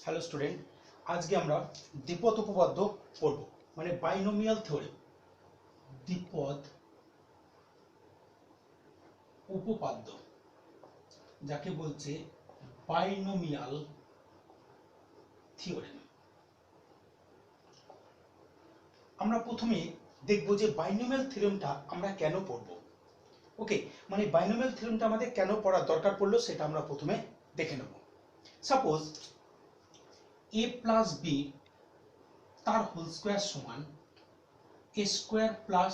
Hello student, আজকে আমরা দ্বিপদ উপপাদ্য পড়ব, মানে বাইনোমিয়াল থিওরেম। দ্বিপদ উপপাদ্য যাকে বলছে বাইনোমিয়াল থিওরেম। আমরা প্রথমে দেখব যে বাইনোমিয়াল থিওরেমটা আমরা কেন পড়ব। ওকে, মানে বাইনোমিয়াল থিওরেমটা আমাদের কেন পড়ার দরকার পড়লো সেটা আমরা প্রথমে দেখে নেব। সাপোজ a প্লাস বি তার হোল স্কোয়ার সমান a square plus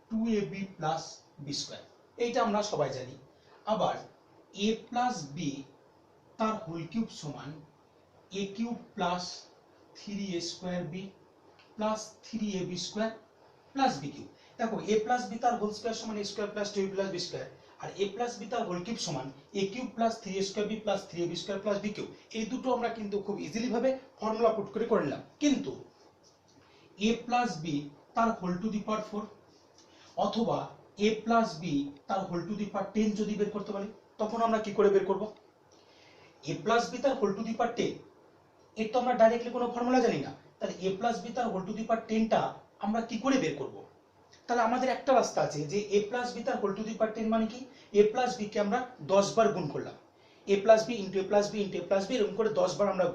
2ab plus b square, এইটা আমরা সবাই জানি। আবার a প্লাস বি তার হোল কিউব সমান a cube plus 3a square b plus 3ab square plus b cube. দেখো a প্লাস বি তার হোল স্কোয়ার সমান a square plus 2ab plus b square, আর a প্লাস বি তার whole cube সমান a cube plus 3a square b plus 3ab square plus b cube. এই দুটো আমরা কিন্তু খুব ইজিলি ভাবে ফর্মুলা পুট করে নিলাম। কিন্তু a প্লাস বি তার হোল টু দি পাওয়ার 4 অথবা a প্লাস বি তার হোল টু দি পাওয়ার 10 যদি বের করতে পারি, তখন আমরা কি করে বের করব? a প্লাস বি তার হোল টু দি পাওয়ার 10, এর তো আমরা ডাইরেক্টলি কোনো ফর্মুলা জানি না। তাহলে a প্লাস বি তার হোল টু দি পাওয়ার 10টা আমরা কি করে বের করব? তাহলে আমাদের একটা রাস্তা আছে যে a প্লাস বি তার হোল টু দি পাওয়ার 10 মানে কি, a প্লাস বি কে আমরা 10 বার গুণ করলাম, a plus b into a plus b into a plus b, এরকম করে 10 বার আমরা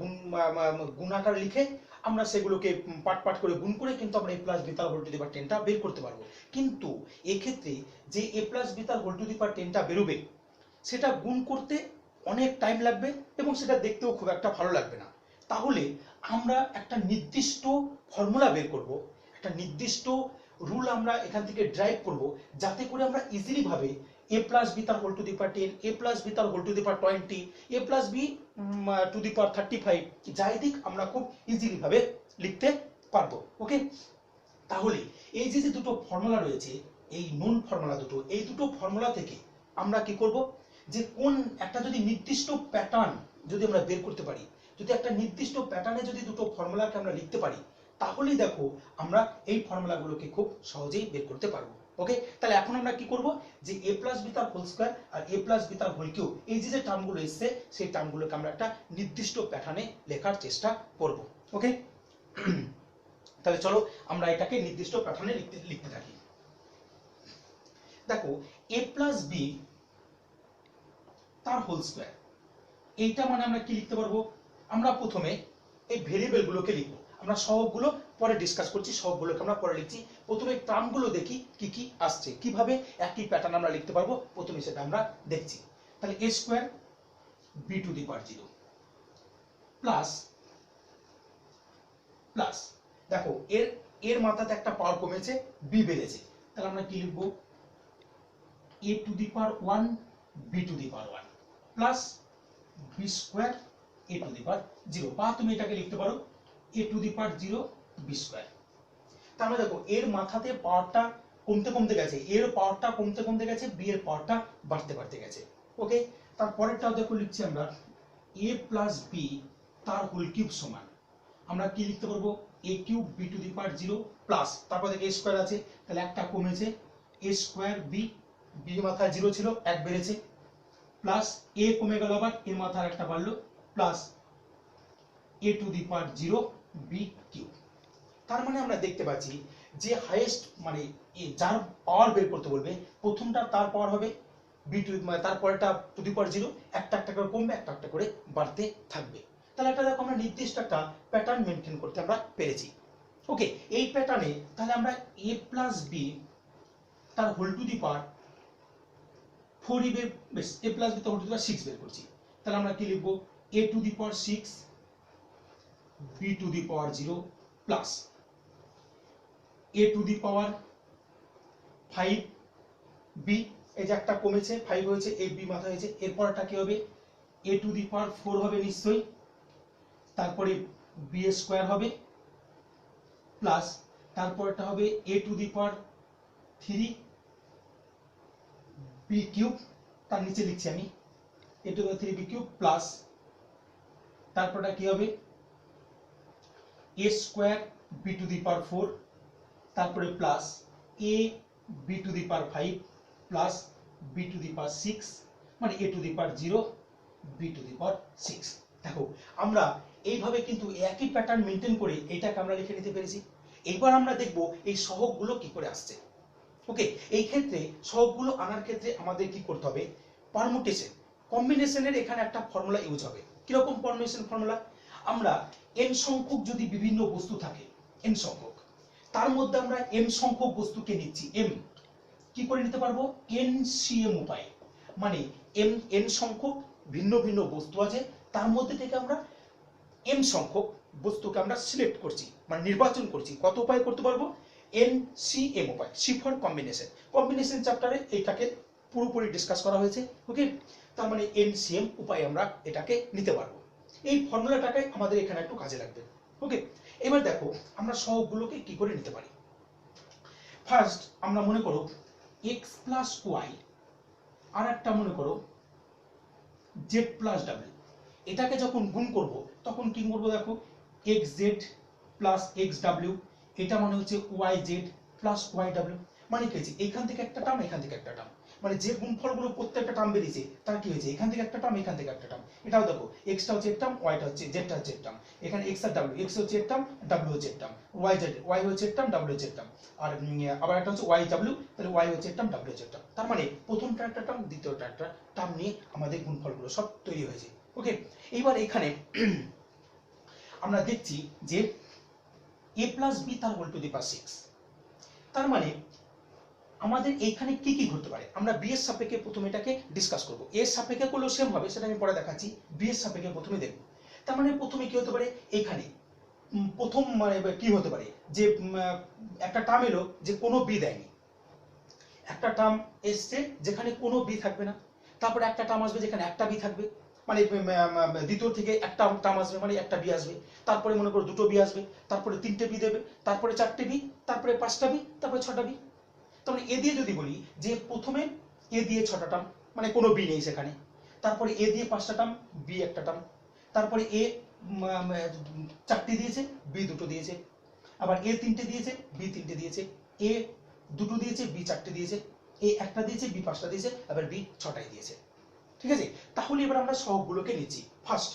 গুণ আকার লিখে আমরা সেগুলোকে পার্ট পার্ট করে গুণ করে কিন্তু আমরা a প্লাস বি তার হোল টু দি পাওয়ার 10টা বের করতে পারবো। কিন্তু এক্ষেত্রে যে a প্লাস বি তার হোল টু দি পাওয়ার 10টা বেরোবে, সেটা গুণ করতে অনেক টাইম লাগবে এবং সেটা দেখতেও খুব একটা ভালো লাগবে না। তাহলে আমরা একটা নির্দিষ্ট ফর্মুলা বের করব, একটা নির্দিষ্ট রুল আমরা এখান থেকে ড্রাইভ করব, যাতে করে আমরা ইজিলি ভাবে a প্লাস বি তার whole to the power 10, a plus b তার whole to the power 20, a plus b to the power 35 যাই দিক আমরা খুব ইজিলি ভাবে লিখতে পারবো। ওকে, তাহলে এই যে যে দুটো ফর্মুলা রয়েছে, এই নোন ফর্মুলা দুটো, এই দুটো ফর্মুলা থেকে আমরা কি করব, যে কোন একটা যদি নির্দিষ্ট প্যাটার্ন যদি আমরা বের করতে পারি, যদি একটা নির্দিষ্ট প্যাটার্নে যদি দুটো ফর্মুলাকে আমরা লিখতে পারি, তাহলেই দেখো আমরা এই ফর্মুলাগুলোকে খুব সহজেই বের করতে পারবো। ওকে, তাহলে এখন আমরা কি করব, যে a প্লাস বি তার হোল স্কয়ার আর a প্লাস বি তার হোল কিউব, এই যে যে টার্মগুলো এসছে সেই টার্মগুলোকে আমরা একটা নির্দিষ্ট প্যাটার্নে লেখার চেষ্টা করব। ওকে, তাহলে চলো আমরা এটাকে নির্দিষ্ট প্যাটার্নে লিখতে থাকি। দেখো a প্লাস বি তার হোল স্কয়ার, এইটা মানে আমরা কি লিখতে পারবো, আমরা প্রথমে এই ভেরিয়েবল গুলোকে লিখবো। আমরা সহগগুলো পরে ডিসকাস করছি, সহগগুলোকে আমরা পরে লিখছি। প্রথমে টার্মগুলো দেখি কি কি আসছে, কিভাবে একই প্যাটার্ন আমরা লিখতে পারবো, প্রথমে সেটা আমরা দেখছি। তাহলে a square b to the power 0 plus plus, দেখো এর এর মাথাতে একটা পাওয়ার কমেছে, বি বেড়েছে, তাহলে আমরা কি লিখবো, a to the power 1 b to the power 1 plus b square a to the power 0, বা তুমি এটাকে লিখতে পারো a to the power 0 b square. তাহলে দেখো এর মাথাতে পাওয়ারটা কমতে কমতে গেছে, এর পাওয়ারটা কমতে কমতে গেছে, বি এর পাওয়ারটা বাড়তে বাড়তে গেছে। ওকে, তারপরেরটাও দেখো লিখছি আমরা a প্লাস বি তার হোল কিউব সমান, আমরা কি লিখতে পারবো, a cube b to the power 0 plus, তারপর দেখো a স্কয়ার আছে, তাহলে একটা কমেছে, a স্কয়ার বি, বি মাথায় 0 ছিল, 1 বেড়েছে, প্লাস a কমে গেল, আবার এর মাথায় একটা বাড়লো, plus a to the power 0 b cube. তার মানে আমরা দেখতে পাচ্ছি যে হাইয়েস্ট মানে যার পাওয়ার বের করতে বলবে, প্রথমটা তার পাওয়ার হবে B two, তারপরেটা to the power 0, একটা একটা করে কমবে, একটা একটা করে বাড়তে থাকবে। তাহলে একটা দেখো আমরা নির্দিষ্ট একটা প্যাটার্ন মেনটেন করতে আমরা পেরেছি। ওকে, এই প্যাটার্নে তাহলে আমরা a প্লাস বি তার হোল টু দি পাওয়ার 4 বের, বেশ a প্লাস বি তার হোল টু দি পাওয়ার 6 বের করছি। তাহলে আমরা কি লিখবো, a to the power 6 b to the power 0 plus a to the power 5 b, এই যে একটা কমেছে 5 হয়েছে, এই বি মাথা হয়েছে, এরপরটা কি হবে, a টু দি পাওয়ার 4 হবে নিশ্চয়ই, তারপরে বি স্কয়ার হবে প্লাস, তারপরটা হবে a to the power 3 b cube, তার নিচে লিখছি আমি a to the power 3 b cube plus, তারপরটা কি হবে a square b to the power 4, তারপরে plus a b to the power 5 plus b to দি পাওয়ার 6, মানে a to the power 0 b to দি পাওয়ার 6। দেখো আমরা এইভাবে কিন্তু একই প্যাটার্ন মেনটেন করে এটাকে আমরা লিখে নিতে পেরেছি। এইবার আমরা দেখব এই সহগগুলো কি করে আসছে। ওকে, এই ক্ষেত্রে সহগগুলো আনার ক্ষেত্রে আমাদের কি করতে হবে, পারমুটেশন কম্বিনেশনের এখানে একটা ফর্মুলা ইউজ হবে। কিরকম কম্বিনেশন ফর্মুলা, আমরা n সংখ্যক যদি বিভিন্ন বস্তু থাকে, n সংখ্যক, তার মধ্যে আমরা m সংখ্যক বস্তুকে নিচ্ছি, m কি করে নিতে পারবো, NCM উপায়ে, মানে n সংখ্যক ভিন্ন ভিন্ন বস্তু আছে, তার মধ্যে থেকে আমরা m সংখ্যক বস্তুকে আমরা সিলেক্ট করছি, মানে নির্বাচন করছি। কত উপায়ে করতে পারবো, NCM উপায়, সি ফর কম্বিনেশন। কম্বিনেশন চ্যাপ্টারে এটাকে পুরোপুরি ডিসকাস করা হয়েছে। ওকে, তার মানে NCM উপায়ে আমরা এটাকে নিতে পারবো। এই ফর্মুলাটাকে আমাদের এখানে একটু কাজে লাগবে। ওকে, এবার দেখো আমরা সহগগুলোকে কি করে নিতে পারি। ফার্স্ট আমরা মনে করো x প্লাস ওয়াই, আর একটা মনে করো z প্লাস ডাব্লিউ, এটাকে যখন গুণ করব তখন কি করবো, দেখো xz প্লাস xw, এটা মানে হচ্ছে yz প্লাস yw, মানে কি হয়েছে, এখান থেকে একটা টার্ম এখান থেকে একটা টার্ম, মানে যে গুণফলগুলো প্রত্যেকটা টার্ম বেরিয়েছে তার কি হয়েছে, এখান থেকে একটা টার্ম এখান থেকে একটা টার্ম। এটাও দেখো এক্সটা হচ্ছে এক টার্ম, ওয়াইটা হচ্ছে জেডটা হচ্ছে এক টার্ম, এখানে এক্স আর ডাব্লিউ, এক্স হচ্ছে এক টার্ম, ডাব্লিউ হচ্ছে এক টার্ম, ওয়াই হচ্ছে এক টার্ম, ডাব্লিউ হচ্ছে এক টার্ম, আর আবার একটা হচ্ছে ওয়াই ডাব্লিউ, তাহলে ওয়াই হচ্ছে এক টার্ম, ডাব্লিউ হচ্ছে এক টার্ম। তার মানে প্রথমটা একটা টার্ম, দ্বিতীয়টা একটা টার্ম নিয়ে আমাদের গুণফলগুলো সব তৈরি হয়েছে। ওকে, এইবার এখানে আমরা দেখছি যে a প্লাস বি তার হোল টু দি পাওয়ার 6, তার মানে আমাদের এইখানে কি কি ঘটতে পারে, আমরা বি এর সাপেক্ষে প্রথমে এটাকে ডিসকাস করব। এর সাপেক্ষে করলেও সেম হবে, সেটা আমি পরে দেখাচ্ছি। বি এর সাপেক্ষে প্রথমে দেখব। তার মানে প্রথমে কি হতে পারে, এখানে প্রথম মানে কি হতে পারে, যে একটা টার্ম এলো যে কোনো বি দেয়নি, একটা টার্ম এসছে যেখানে কোনো বি থাকবে না, তারপরে একটা টার্ম আসবে যেখানে একটা বি থাকবে, মানে দ্বিতীয় থেকে একটা টার্ম আসবে মানে একটা বি আসবে, তারপরে মনে করো দুটো বি আসবে, তারপরে তিনটে বি দেবে, তারপরে চারটে বি, তারপরে পাঁচটা বি, তারপরে ছটা বি। তাহলে এ দিয়ে যদি বলি যে প্রথমে এ দিয়ে ছটা টার্ম, মানে কোনো বি নেই সেখানে, তারপরে এ দিয়ে পাঁচটা টার্ম, বি একটা টার্ম, তারপরে এ চারটে দিয়েছে, বি দুটো দিয়েছে, আবার এ তিনটে দিয়েছে, বি তিনটে দিয়েছে, এ দুটো দিয়েছে, বি চারটে দিয়েছে, এ একটা দিয়েছে, বি পাঁচটা দিয়েছে, আবার বি ছটাই দিয়েছে। ঠিক আছে, তাহলে এবার আমরা সহগগুলোকে নিচ্ছি। ফার্স্ট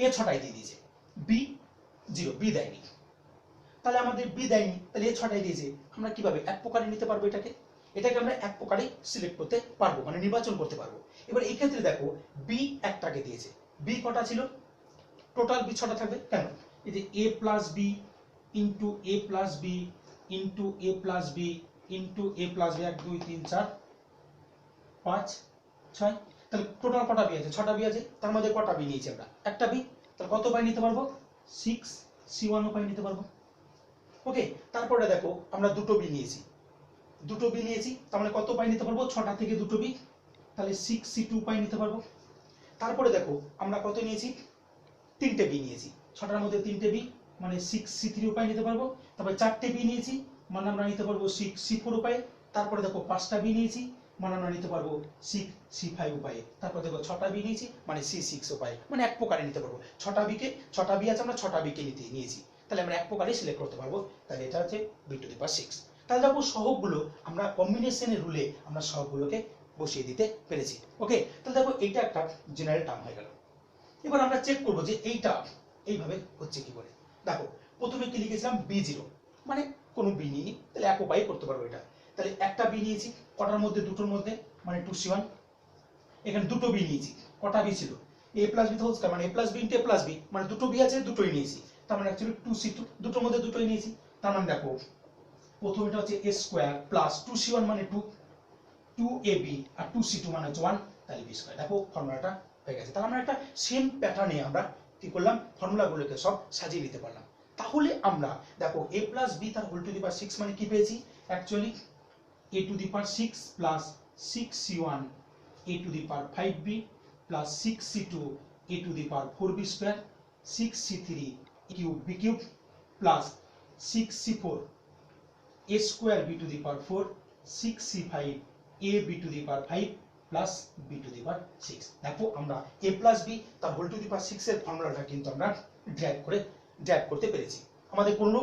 এ ছটাই দিয়ে দিয়েছে, বি জিরো, বি দেয়নি, তাহলে আমাদের বি দেয়নি, তাহলে এ ছটাই দিয়েছে, আমরা কিভাবে এক প্রকারে নিতে পারবো এটাকে, এটাকে আমরা এক প্রকারে সিলেক্ট করতে পারবো, মানে নির্বাচন করতে পারবো। এবার এই ক্ষেত্রে দেখো বি একটাকে দিয়েছে, বি কটা ছিল, টোটাল বি ছটা থাকবে, কেন, এই যে এ প্লাস বি ইন্টু এ প্লাস বি ইন্টু এ প্লাস বি ইন্টু এ প্লাস বি, 1 2 3 4 5 6, তাহলে টোটাল কটা বি আছে, ছটা বি আছে, তার মধ্যে কটা বি নিয়েছি আমরা, একটা বি, তাহলে কত পাই নিতে পারবো, 6 C1 পাই নিতে পারবো। ওকে, তারপরে দেখো আমরা দুটো বি নিয়েছি, দুটো বি নিয়েছি, তার মানে কত পাই নিতে পারবো, ছটা থেকে দুটো বি, তাহলে 6C2 পাই নিতে পারবো। তারপরে দেখো আমরা কত নিয়েছি, তিনটে বি নিয়েছি, ছটার মধ্যে তিনটে বি, মানে 6C3 উপায় নিতে পারবো। তারপরে চারটে বি নিয়েছি, মানে আমরা নিতে পারবো 6C4 উপায়ে। তারপরে দেখো পাঁচটা বি নিয়েছি, মানে আমরা নিতে পারবো 6C5 উপায়ে। তারপর দেখো ছটা বি নিয়েছি, মানে C6 উপায়ে, মানে এক প্রকারে নিতে পারবো। ছটা বি আছে, আমরা ছটা বিকে নিয়েছি, তাহলে আমরা এক প্রকারে সিলেক্ট করতে পারবো। তাহলে এটা হচ্ছে b⁶। তাহলে দেখো সহগগুলো আমরা কম্বিনেশনের রুলে আমরা সহগগুলোকে বসিয়ে দিতে পেরেছি। ওকে, তাহলে দেখো এটা একটা জেনারেল টার্ম হয়ে গেল। এবার আমরা চেক করবো যে এইটা এইভাবে হচ্ছে কি করে। দেখো প্রথমে কি লিখেছিলাম, b0, মানে কোনো বি নিইনি, তাহলে এক উপায়ে করতে পারবো এটা। তাহলে একটা বি নিয়েছি, কটার মধ্যে, দুটোর মধ্যে, মানে 2C1। এখানে দুটো বি নিয়েছি, কটা বি ছিল, a plus b whole square, মানে a plus b into a plus b, মানে দুটো বি আছে, দুটোই নিয়েছি, তার মানে অ্যাকচুয়ালি 2C2, দুটোর মধ্যে দুটোই নিয়েছি। তার মানে দেখো প্রথম এটা হচ্ছে a স্কয়ার প্লাস 2C1 মানে 2, 2ab, আর 2C2 মানে হচ্ছে 1, তাহলে b স্কয়ার। দেখো ফর্মুলাটা হয়ে গেছে। তাহলে আমরা একটা সেম প্যাটার্নে আমরা কি করলাম, ফর্মুলাগুলোকে সব সাজিয়ে নিতে পারলাম। তাহলে আমরা দেখো a প্লাস বি তার হোল টু দি পাওয়ার 6 মানে কি পেয়েছি, actually a to the power 6 plus 6C1 a to the power 5b plus 6C2 a to the power 4b square, 6C3 cube b cube plus 6C4 a square b to the power 4, 6C5 a b to the power 5 plus b to দি পাওয়ার 6। দেখো আমরা a plus b তার whole to দি পাওয়ার 6 এর ফর্মুলাটা কিন্তু আমরা drive করতে পেরেছি। আমাদের কোনো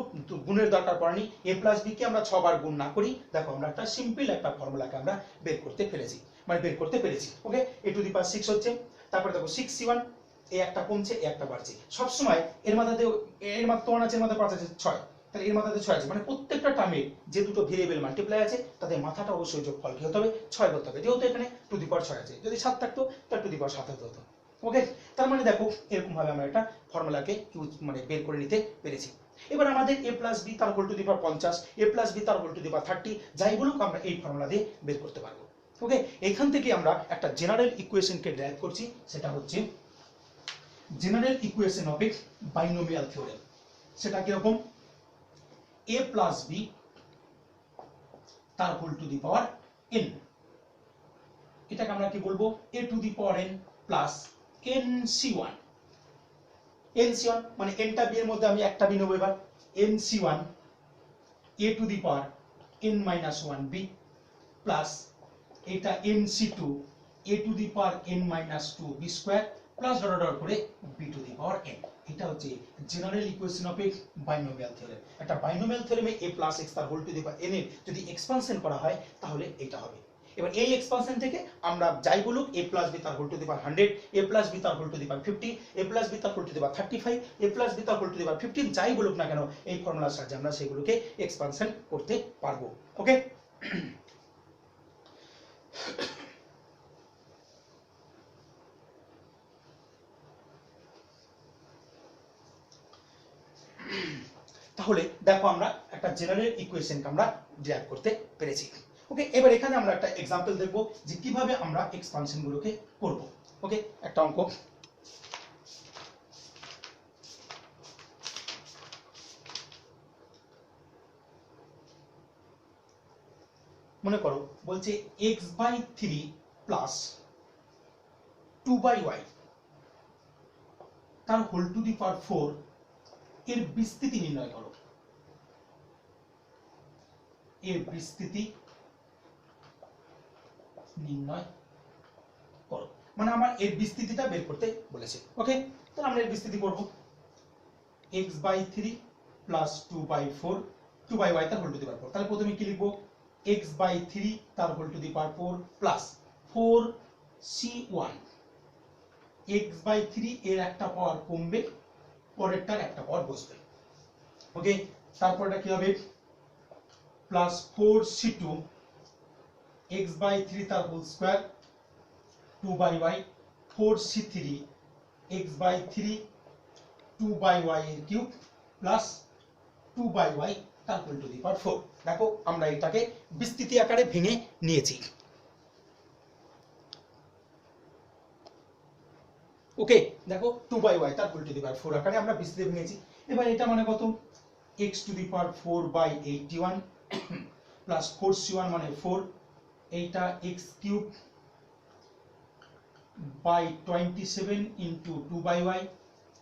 গুণের দরকার পড়েনি, a প্লাস b কে আমরা 6 বার গুণ না করি, দেখো আমরা একটা সিম্পল একটা ফর্মুলাকে আমরা বের করতে পেরেছি। ওকে, a টু দি পাওয়ার 6 হচ্ছে, তারপরে দেখো 6C1 এই একটা কমছে এই একটা বাড়ছে, সবসময় এর মাথাতে এর মাথা 1 আছে, এর মাথা 5 আছে 6, তাহলে এর মাথাতে 6 আছে, মানে প্রত্যেকটা টার্মে যে দুটো ভেরিয়েবল মাল্টিপ্লাই আছে তাদের মাথাটা অবশ্যই যোগফল কি হতে হবে 6 করতে হবে, যেহেতু এখানে টু দি পাওয়ার 6 আছে, যদি 7 থাকতো তাহলে টু দি পাওয়ার 7 হতো। ওকে, তার মানে দেখো এরকম ভাবে আমরা একটা ফর্মুলাকে ইউজ মানে বের করে নিতে পেরেছি। এবার আমাদের a প্লাস বি তার whole to the power 50, a plus b তার হোল টু দি পাওয়ার 30 যাই বলুক আমরা এই ফর্মুলা দিয়ে বের করতে পারবো। ওকে, এখান থেকে আমরা একটা জেনারেল ইকুয়েশনকে ডেরাইভ করছি, সেটা হচ্ছে general equation of a binomial theorem. সেটা কিরকম, a প্লাস বি তার whole to the power n, এটাকে আমরা কি বলবো a to the power n plus nc1, nc1 মানে nটা বি এর মধ্যে আমি একটা বি নেব, এবার nc1 a to the power n minus 1b plus এটা nc2 a to the power n minus 2b square plus dot dot করে b to the power n। এটা হচ্ছে general equation of a binomial theorem. একটা binomial থিওরেমে a plus x তার whole to the power n এর যদি expansion করা হয় তাহলে এটা হবে। এবার এই এক্সপানশন থেকে আমরা যাই বলুক a প্লাস বি তার whole to the power 100, a plus b তার whole to the power 50, a plus b তার whole to the power 35, a plus b তার হোল টু দি পাওয়ার 15 যাই বলুক না কেন এই ফর্মুলার সাহায্যে আমরা সেগুলোকে এক্সপানশন করতে পারবো। ওকে, তাহলে দেখো আমরা একটা জেনারেল ইকুয়েশনকে আমরা ডেরাইভ করতে পেরেছি। ওকে, এবার এখানে আমরা একটা एग्जांपल দেখব যে কিভাবে আমরা এক্সপানশন গুলোকে করব। ওকে, একটা অঙ্ক মনে করো, বলছে x/3 প্লাস 2y তার হোল টু দি পাওয়ার 4 এর বিস্তৃতি নির্ণয় করো। এর বিস্তৃতি নির্ণয় করো মানে আমার এর বিস্তৃতিটা বের করতে বলেছে। ওকে, তাহলে আমরা এর বিস্তৃতি করব x/3 প্লাস 2/4 2y তার হোল টু দি পাওয়ার 4। তাহলে প্রথমে কি লিখব, x/3 তার whole to the power 4 plus 4c1, x/3 এর একটা পাওয়ার কমবে, পরেরটার একটা পাওয়ার বসবে। ওকে, তারপরটা কি হবে, প্লাস 4c2 x/3 তার whole square 2y 4c3 x/3 2y এর কিউব প্লাস 2y তার হোল টু দি পাওয়ার 4। দেখো আমরা এটাকে বিস্তৃতি আকারে ভেঙে নিয়েছি। ওকে, দেখো 2y তার হোল টু দি পাওয়ার 4 আকারে আমরা বিস্তৃতি ভেঙেছি। এবার এটা মানে কত, x to the power 4/81 plus 4c1 মানে 4, এইটা x cube by 27 into 2y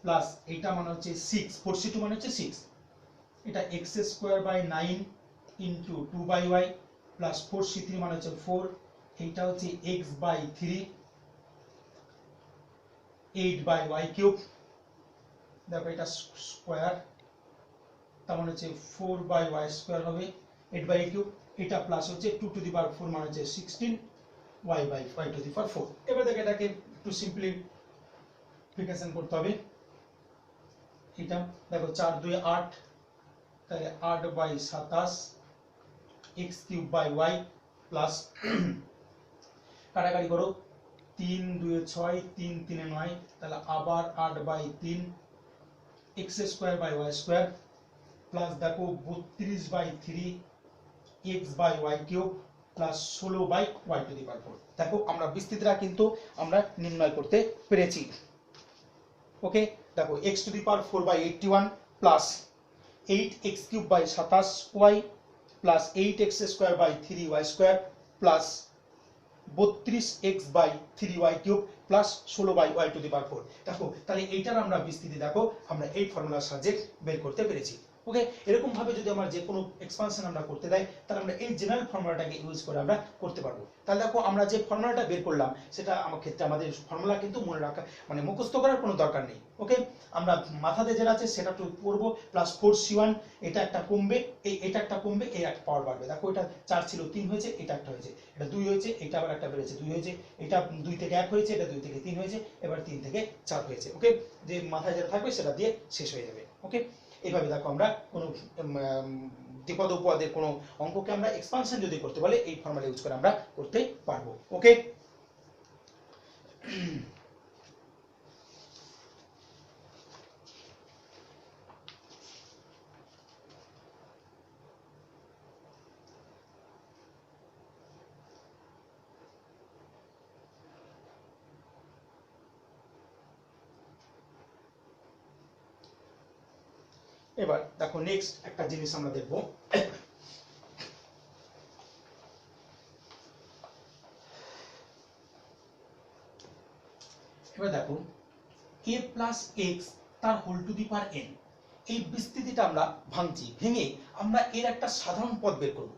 plus এইটা মানে হচ্ছে 6, 4c2 মানে হচ্ছে 6, এটা x square by 9 into 2y plus 4c3 মানে হচ্ছে 4, এইটা হচ্ছে x বাই 3 8/y কিউব, দেখো এটা স্কয়ার তার মানে হচ্ছে 4/y স্কয়ার হবে 8/y কিউব, এটা প্লাস হচ্ছে 2 টু দি পাওয়ার 4 মানে হচ্ছে 16 y টু দি পাওয়ার 4। এবার দেখো এটাকে একটু সিম্পলিফিকেশন করতে হবে। এটা দেখো 4 2 8, তাহলে 8/27 x cube by y plus কাটাকাটি করো 3 2 6 3 3 9, তাহলে আবার 8/3 x square by y square plus দেখো 32/3 x by y cube plus 16/y to the power 4। দেখো আমরা বিস্তৃতিটা কিন্তু আমরা নির্ণয় করতে পেরেছি। ওকে, দেখো x to the power 4/81 plus 8x cube by 27y plus 8x square by 3y square plus 32x by 3y cube plus 16/y to the power 4। দেখো তাহলে এইটার আমরা বিস্তৃতি দেখো আমরা এই ফর্মুলার সাহায্যে বের করতে পেরেছি। ওকে, এরকম ভাবে যদি আমরা যে কোনো এক্সপানশন আমরা করতে দেয় তাহলে আমরা এই জেনারেল ফর্মুলাটাকে ইউজ করে আমরা করতে পারবো। তাহলে দেখো আমরা যে ফর্মুলাটা বের করলাম সেটা আমার ক্ষেত্রে আমাদের ফর্মুলা কিন্তু মনে রাখা মানে মুখস্থ করার কোনো দরকার নেই। ওকে, আমরা মাথাতে যেটা আছে সেটা একটু পড়বো, প্লাস 4c1 এটা একটা কমবে, এটা একটা কমবে, এই একটা পাওয়ার বাড়বে। দেখো এটা 4 ছিল 3 হয়েছে, এটা একটা হয়েছে, এটা 2 হয়েছে, এটা আবার একটা বেড়েছে 2 হয়েছে, এটা 2 থেকে 1 হয়েছে, এটা 2 থেকে 3 হয়েছে, এবার 3 থেকে 4 হয়েছে। ওকে, যে মাথায় যেটা থাকবে সেটা দিয়ে শেষ হয়ে যাবে। ওকে, এইভাবে দেখো আমরা কোনো দ্বিপদ উপপদের কোনো অঙ্ককে আমরা এক্সপানশন যদি করতে বলে এই ফর্মুলা ইউজ করে আমরা করতে পারবো। ওকে, এবার দেখো নেক্সট একটা জিনিস আমরা দেখব। এবার দেখো a প্লাস এক্স তার whole to the power n, এই বিস্তৃতিটা আমরা ভাঙছি, ভেঙে আমরা এর একটা সাধারণ পদ বের করব।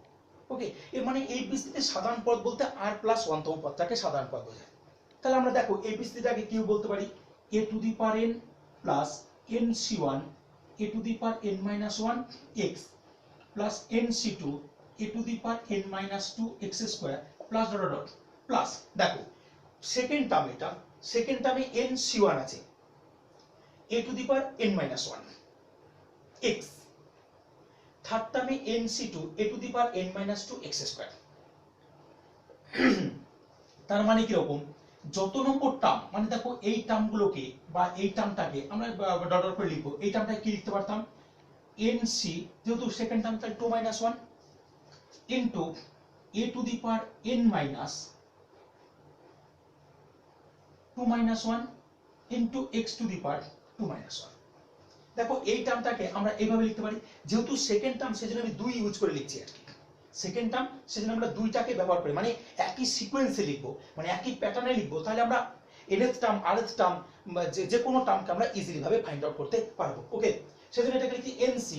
ওকে, এর মানে এই বিস্তৃতির সাধারণ পদ বলতে r প্লাস 1 তম পদটাকে সাধারণ পদ বোঝায়। তাহলে আমরা দেখো এই বিস্তৃতিটাকে কি বলতে পারি, a to the power n plus nc1 a to the power n minus 1 x plus nc2 a to the power n minus 2 x square plus dot dot plus, দেখো সেকেন্ড টার্ম, এটা সেকেন্ড টার্মে nc1 আছে a to the power n minus 1 x, third টার্মে nc2 a to the power n minus 2 x square. তার মানে কি রকম, যত নম্বর টার্ম মানে দেখো এই টার্মগুলোকে বা এই টার্মটাকে আমরা ডট ডট করে লিখবো, এই টার্মটাকে কি লিখতে পারতাম nc, যেহেতু সেকেন্ড টার্ম তাই 2 minus 1 into a to the power n minus 2 minus 1 into x to the power 2 minus 1। দেখো এই টার্মটাকে আমরা এইভাবে লিখতে পারি, যেহেতু সেকেন্ড টার্ম সেজন্য আমি 2 ইউজ করে লিখছি আর কি, সেকেন্ড টার্ম সেজন্য আমরা দুইটাকে ব্যবহার করি, মানে একই সিকোয়েন্সে লিখবো, মানে একই প্যাটার্নে লিখবো, তাহলে আমরা nth টার্ম rth টার্ম যে কোনো টার্মকে আমরা ইজিলি ভাবে ফাইন্ড আউট করতে পারবো। ওকে, সেজন্য এটাকে লিখছি nc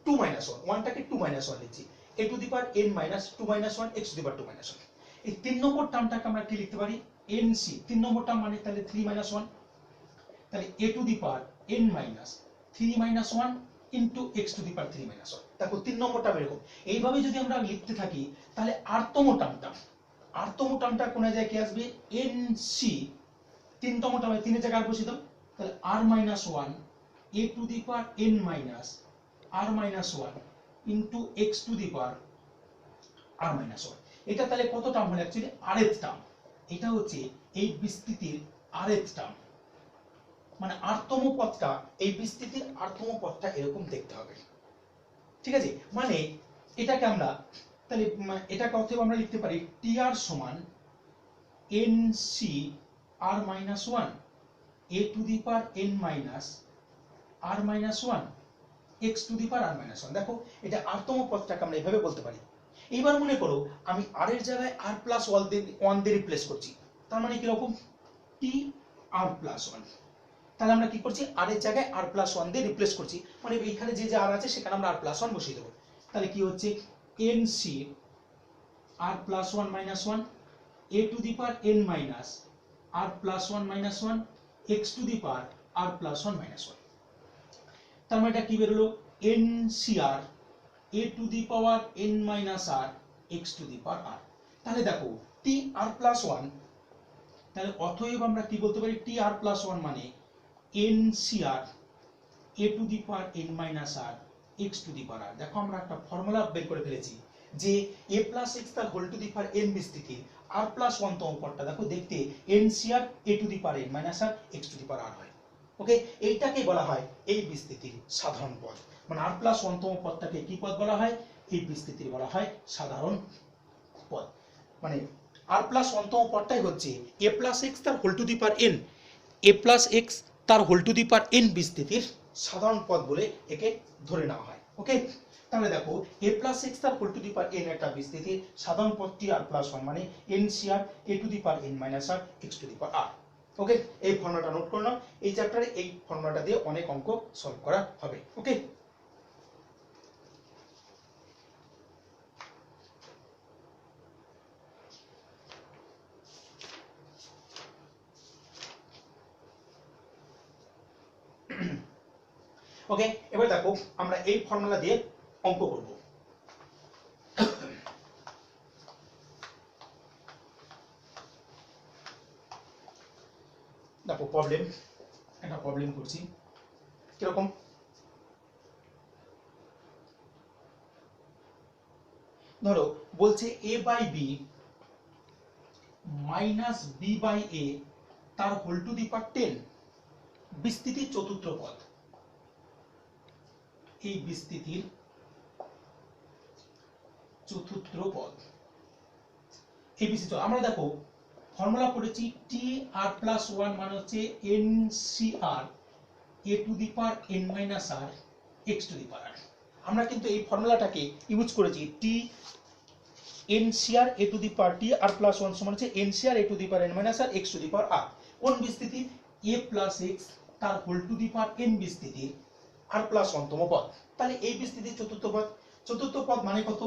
2 minus 1, 1টাকে 2 minus 1 লিখছি, a to the power n minus 2 minus 1 x to the power 2 minus 1। এই 3 নম্বর টার্মটাকে আমরা কি লিখতে পারি nc, 3 নম্বর টার্ম মানে তাহলে 3 minus 1, তাহলে a to the power n minus 3 minus 1 into x to the power 3 minus 1। দেখো 3 নম্বর টার্ম এরকম, এইভাবে যদি আমরা লিখতে থাকি তাহলে আরতম টার্মটা কোন জায়গায় কি আসবে nc, 3 তম টার্মে 3 এর জায়গায় বসিয়ে দাও, তাহলে r minus 1 a to the power n minus r minus 1 into x to the power r minus 1। এটা তাহলে কত টার্ম হলো, অ্যাকচুয়ালি rth টার্ম, এটা হচ্ছে এই বিস্তৃতির rth টার্ম, মানে আরতম পদটা, এই বিস্তৃতির আরতম পদটা এরকম দেখতে হবে। ঠিক আছে, মানে এটাকে আমরা তাহলে এটাকে অতএব আমরা লিখতে পারি tr সমান nc r minus 1 a to the power n minus r minus 1 x to the power r minus 1। দেখো এটা আরতম পদটাকে আমরা এইভাবে বলতে পারি। এইবার মনে করো আমি r এর জায়গায় r প্লাস 1 দিয়ে রিপ্লেস করছি, তার মানে কি রকম t r প্লাস 1, তাহলে আমরা কি করছি r এর জায়গায় r প্লাস 1 দিয়ে রিপ্লেস করছি, মানে এইখানে যে r আছে সেখানে আমরা r প্লাস 1 বসিয়ে দেবো। তাহলে কি হচ্ছে nc r plus 1 minus 1 a to the power n minus r plus 1 minus 1 x to the power r plus 1 minus 1। তার মানে এটা কি বেরোলো ncr a to the power n minus r x to the power r। তাহলে দেখো t r plus 1, তাহলে অতএব আমরা কি বলতে পারি t r প্লাস 1 মানে ncr a to the power n minus r x to the power r। দেখো আমরা একটা ফর্মুলা বের করে ফেলেছি যে a প্লাস x তার whole to the power n বিস্তৃতি r প্লাস 1 তম পদটা দেখো দেখতে ncr a to the power n minus r x to the power r হয়। ওকে, এইটাকে বলা হয় এই বিস্তৃতির সাধারণ পদ, মানে r প্লাস 1 তম পদটাকে কি পদ বলা হয়, এই বিস্তৃতির বলা হয় সাধারণ পদ। মানে r প্লাস 1 তম পদটাই হচ্ছে a প্লাস x তার whole to the power n, a plus x তার whole to the power n বিস্তৃতির সাধারণ পদ বলে একে ধরে নেওয়া হয়। ওকে, তাহলে দেখো a প্লাস x তার whole to the power n একটা বিস্তৃতির সাধারণ পদটি r প্লাস 1 মানে ncr a to the power n minus r x to the power r। ওকে, এই ফর্মুলাটা নোট করে নাও, এই চ্যাপ্টারে এই ফর্মুলাটা দিয়ে অনেক অঙ্ক সলভ করা হবে। ওকে। ওকে, এবার দেখো আমরা এই ফর্মুলা দিয়ে অঙ্ক করব। দেখো একটা প্রবলেম করছি, কিরকম, ধরো বলছে a by B minus B by A তার হোল টু দি পাওয়ার 10 বিস্তৃতির চতুর্থ পদ। এই বিস্তৃতির চতুর্থ পদ, এই বিস্তৃত আমরা দেখো ফর্মুলা করেছি টি আর প্লাস 1 মানে হচ্ছে N C R A to the power N minus R X to the power. আমরা কিন্তু এই ফর্মুলাটাকে ইউজ করেছি T N C R A to the power T R plus 1 সমান হচ্ছে N C R A to the power N minus R X to the power R. কোন বিস্তৃতি? A plus x তার whole to the power N বিস্তৃতি R plus 1 তম পদ। তাহলে এই বিস্তৃতির চতুর্থ পদ মানে কত?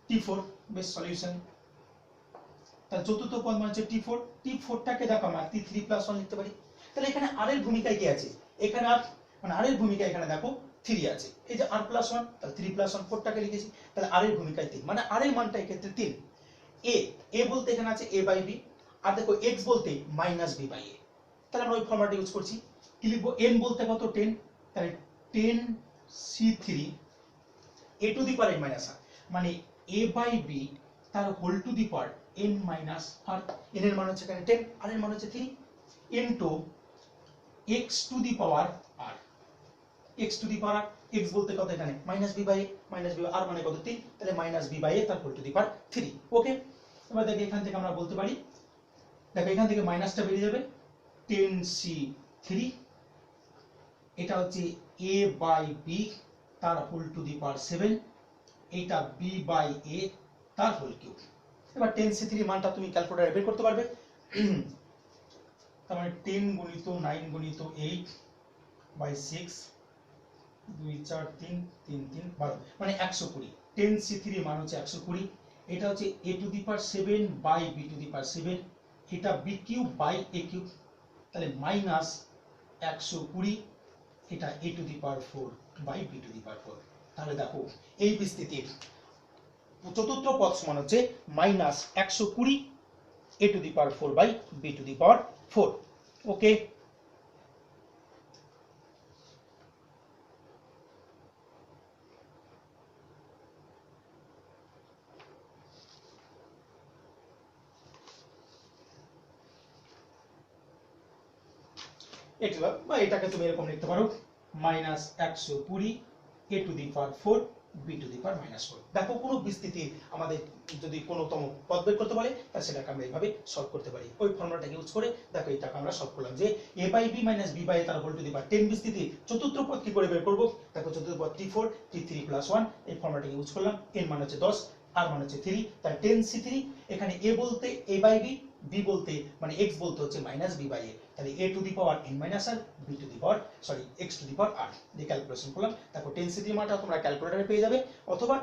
T4। বেশ সলিউশন। তাহলে চতুর্থ পদ মানে হচ্ছে T4। T4টাকে দেখো আমরা T3 প্লাস 1 লিখতে পারি। তাহলে এখানে r এর ভূমিকায় কি আছে? এখানে আর মানে r এর ভূমিকায় এখানে দেখো 3 আছে। এই যে r প্লাস 1, তাহলে 3 প্লাস 1 4টাকে লিখেছি। তাহলে r এর ভূমিকায় 3, মানে r এর মানটা এই ক্ষেত্রে 3। a বলতে এখানে আছে a বাই b, আর দেখো x বলতে মাইনাস b বাই a। তাহলে আমরা ওই ফর্মুলাটা ইউজ করছি। কি লিখবো? n বলতে কত? 10। তাহলে 10 c3 a to the power n minus r, মানে a বাই b তার whole to the power n minus r। n এর মান হচ্ছে এখানে 10, r এর মান হচ্ছে 3 into x to the power r। x to the power x বলতে কত এখানে? Minus b by a, minus b r মানে কত? 3। তাহলে মাইনাস b বাই a তার whole to the power 3। Okay, এবার দেখো এখান থেকে আমরা বলতে পারি, দেখো এখান থেকে মাইনাসটা বেরিয়ে যাবে, 10c3 এটা হচ্ছে a বাই b তার হোল টু দি পাওয়ার 7, এটা b বাই a তার হোল কিউব। এবার 10c3 মানটা তুমি ক্যালকুলেটরে বের করতে পারবে। তার মানে 10 গুণিত 9 গুণিত 8 বাই 6 2 4 3 3 3 12, মানে 120। 10c3 মান হচ্ছে 120। এটা হচ্ছে a to the power 7 by b to the power 7, এটা b cube by a cube. তাহলে মাইনাস 120, এটা a to the power 4 by b to the power 4। তাহলে দেখো এই বিস্তৃতির চতুর্থ পদ সমান হচ্ছে minus 120 a to the power 4 by b to the power 4। Okay, এটা বা এটাকে তুমি এরকম লিখতে পারো minus 120 a to the power 4 b to the power minus 4। দেখো কোনো বিস্তৃতি আমাদের যদি কোনোতম পদ বের করতে বলে তাহলে সেটাকে আমরা এইভাবে সলভ করতে পারি। ওই ফর্মুলাটাকে ইউজ করে দেখো এটাকে আমরা সলভ করলাম যে a by b minus b by a তার হোল টু দি পাওয়ার 10 বিস্তৃতি চতুর্থ পদ কি করে বের করব। দেখো চতুর্থ পদ T4 T3 প্লাস 1, এই ফর্মুলাটাকে ইউজ করলাম। n মান হচ্ছে 10, r মান হচ্ছে 3, তাই 10c3। এখানে a বলতে a বাই b, b বলতে মানে x বলতে হচ্ছে মাইনাস b বাই a, তাহলে a to the power n minus r, b to the power x to the power r দিয়ে ক্যালকুলেশন করলাম। দেখো 10c3 মানটা তোমরা ক্যালকুলেটরে পেয়ে যাবে, অথবা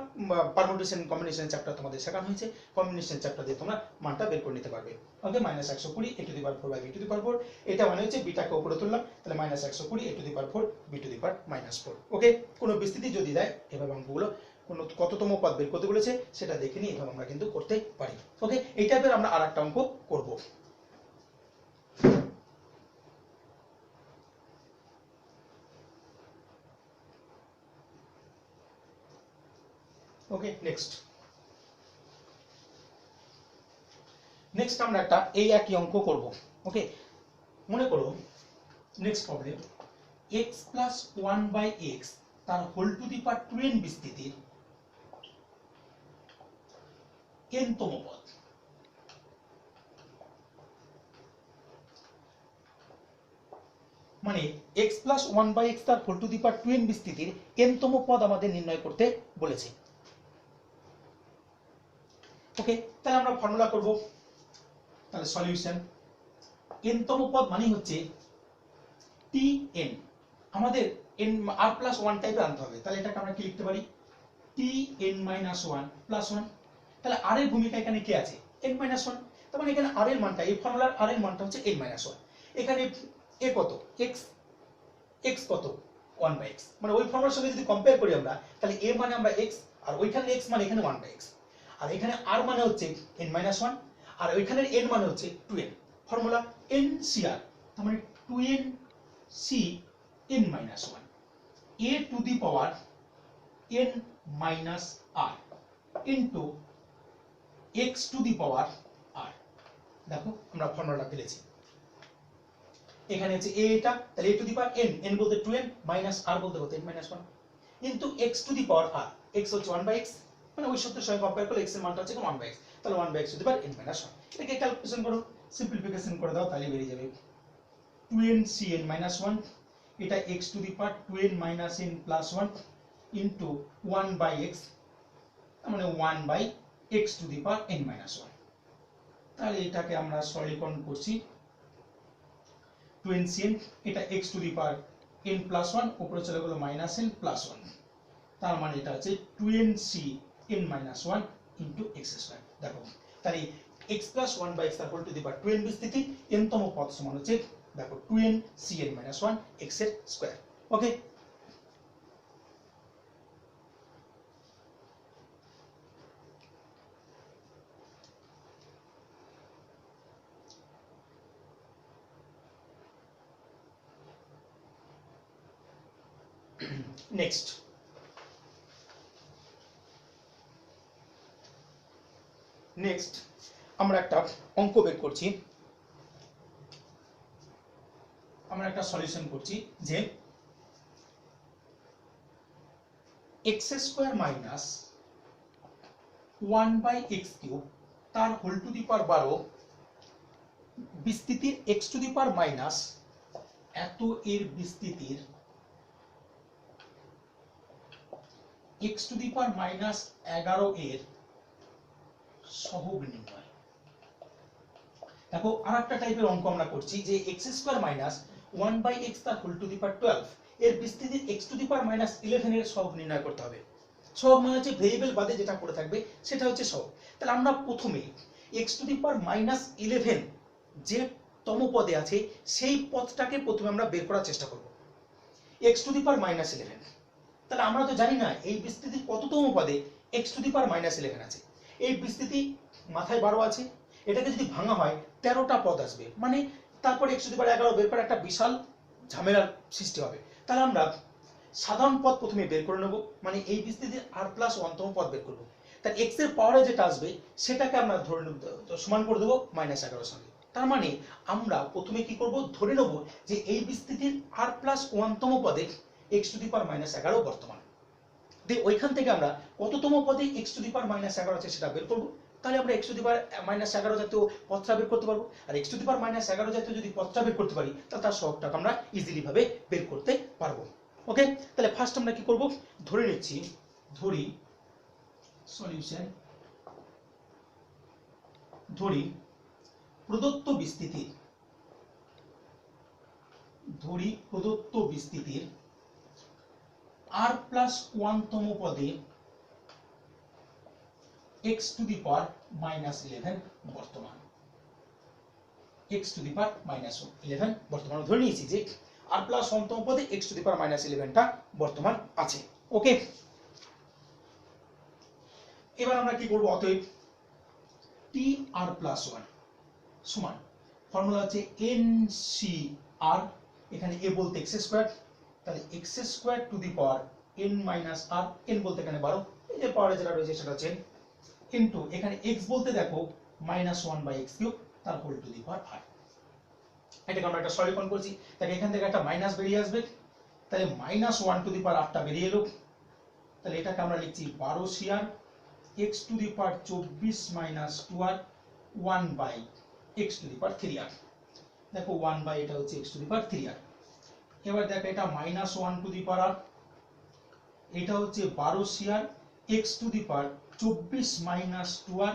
পারমুটেশন কম্বিনেশন চ্যাপ্টার তোমাদের শেখানো হয়েছে, কম্বিনেশন চ্যাপ্টার দিয়ে তোমরা মানটা বের করে নিতে পারবে। Okay, minus 120 a to the power 4 by b to the power 4, এটা মানে হচ্ছে বিটাকে উপরে তুললাম, তাহলে minus 120 a to the power 4 b to the power minus 4। Okay, কোনো বিস্তৃতি যদি দেয় এভাবে অঙ্কগুলো কোন কততম পদ বের করতে বলেছে সেটা দেখে নিয়ে এভাবে আমরা কিন্তু করতে পারি। ওকে, এই টাইপের আমরা আরেকটা অঙ্ক করব। ওকে, নেক্সট আমরা একটা এই একই অঙ্ক করব। ওকে, মনে করো next problem x plus 1 by x তার whole to the power 2n বিস্তৃতির n তম পদ। মানে x প্লাস 1 বাই x তার whole to the power 2n বিস্তৃতির n তম পদ আমাদের নির্ণয় করতে বলেছে। ওকে, তাহলে আমরা ফর্মুলা করব। তাহলে সলিউশন, n তম পদ মানে হচ্ছে tn, আমাদের n r প্লাস 1 টাইপে আনতে হবে। তাহলে এটাকে আমরা কি লিখতে পারি? tn minus 1 plus 1। তাহলে r এর ভূমিকা এখানে কি আছে? n minus 1। তার মানে এখানে r এর মানটা, এই ফর্মুলার r এর মানটা হচ্ছে n মাইনাস 1। এখানে a কত? x কত? 1/x, মানে ওই ফর্মুলার সঙ্গে যদি কম্পেয়ার করি আমরা, তাহলে a মানে আমরা x, আর ওইখানে x মানে এখানে 1/x, আর এখানে r মানে হচ্ছে n-1, আর ওইখানের n মানে হচ্ছে 2n। ফর্মুলা NCR, তার মানে 2nc n-1 a to the power n minus r into x to the power r। দেখো আমরা ফর্মুলাটা পেয়েছি, এখানে হচ্ছে a, এটা তাহলে a to the power n, n বলতে 2n, minus r বলতে কত n-1, into x to the power r, x হচ্ছে 1/x, মানে ওই সূত্রের সঙ্গে কম্পেয়ার করলে x এর মানটা হচ্ছে 1/x, তাহলে 1/x to the power n-1। এটাকে ক্যালকুলেশন করো, সিম্পলিফিকেশন করে দাও, তাহলে বেরিয়ে যাবে 2nc n-1, এটা x to the power 2n minus n plus 1 into 1/x, মানে 1/x to the power n-1। তাহলে এটাকে আমরা সরলীকরণ করছি, 2nc n, এটা x to the power n plus 1, উপরে চলে গেল minus n plus 1, তার মানে এটা হচ্ছে 2nc n-1 into x square। দেখো তাহলে x plus 1/x তার whole to the power 2n বিস্তৃতি, n তম পদ সমান হচ্ছে দেখো 2nc n-1 x এর স্কয়ার। ওকে, নেক্সট আমরা একটা অঙ্ক বের করছি, আমরা একটা সলিউশন করছি যে x স্কয়ার মাইনাস 1/x³ তার হোল টু দি পাওয়ার 12 বিস্তৃতির x to the power minus এত এর বিস্তৃতির x to the power minus 11 এর সহগ নির্ণয়। দেখো আরেকটা টাইপের অঙ্ক আমরা করছি যে x স্কয়ার মাইনাস 1/x তার হোল টু দি পাওয়ার 12 এর বিস্তৃতির x to the power minus 11 এর সহগ নির্ণয় করতে হবে। সহগ মানে হচ্ছে ভেরিয়েবল বাদে যেটা পড়ে থাকবে সেটা হচ্ছে সহগ। তাহলে আমরা প্রথমে x to the power minus 11 যে তম পদে আছে সেই পদটাকে প্রথমে আমরা বের করার চেষ্টা করব, x to the power minus 11। তাহলে আমরা তো জানি না এই বিস্তৃতির কততম পদে x to the power minus 11 আছে। এই বিস্তৃতি মাথায় 12 আছে, এটাকে যদি ভাঙা হয় 13টা পদ আসবে, মানে তারপর x টু দি পাওয়ার 11 বের করা একটা বিশাল ঝামেলার সৃষ্টি হবে। তাহলে আমরা সাধারণ পদ প্রথমে বের করে নেব, মানে এই বিস্তৃতির r+1 তম পদ বের করব। তাহলে x এর পাওয়ারে যেটা আসবে সেটাকে আমরা ধরে নেব, সমান করে দেব -11 সঙ্গে। তার মানে আমরা প্রথমে কি করব, ধরে নেব যে এই বিস্তৃতির r+1 তম পদে x টু দি পাওয়ার -11 বর্তমান। দিয়ে ওইখান থেকে আমরা কততম পদে x টু দি পাওয়ার -11 আছে সেটা বের করব। তাহলে আমরা x টু দি পাওয়ার -11 জাতীয় পদটা বের করতে পারবো। আর x টু দি পাওয়ার -11 জাতীয় যদি পদটা বের করতে পারি তাহলে তার সহগটাকে আমরা ইজিলি ভাবে বের করতে পারবো। ওকে, তাহলে ফার্স্ট আমরা কি করব, ধরে নিচ্ছি, ধরি সলিউশন, ধরি প্রদত্ত বিস্তৃতির, ধরি প্রদত্ত বিস্তৃতির r+1 তম পদে x টু দি পাওয়ার -11 বর্তমান, x টু দি পাওয়ার -11 বর্তমান ধরে নিয়েছি যে r+1 তম পদে x টু দি পাওয়ার -11টা বর্তমান আছে। ওকে, এবার আমরা কি করব, অতএব tr+1 সমান ফর্মুলা আছে NCR, এখানে a বলতে x স্কয়ার, তাহলে x square to the power n-r, n বলতে এখানে 12, এই যে পাওয়ারে যেটা রয়েছে সেটা হচ্ছে ইনটু এখানে x বলতে দেখো -1/x³ তার whole to the power r। এটাকে আমরা একটা সরলীকরণ করছি, তাহলে এখান থেকে একটা মাইনাস বেরিয়ে আসবে, তাহলে -1 টু দি পাওয়ার 8টা বেরিয়ে এলো। তাহলে এটাকে আমরা লিখছি 12cr x to the power 24 - 2r 1/x to the power 3r। দেখো 1 এটা হচ্ছে x to the power 3r। এবার দেখো এটা -1 টু দি পাওয়ার r, এটা হচ্ছে 12cr x to the power 24 - 2r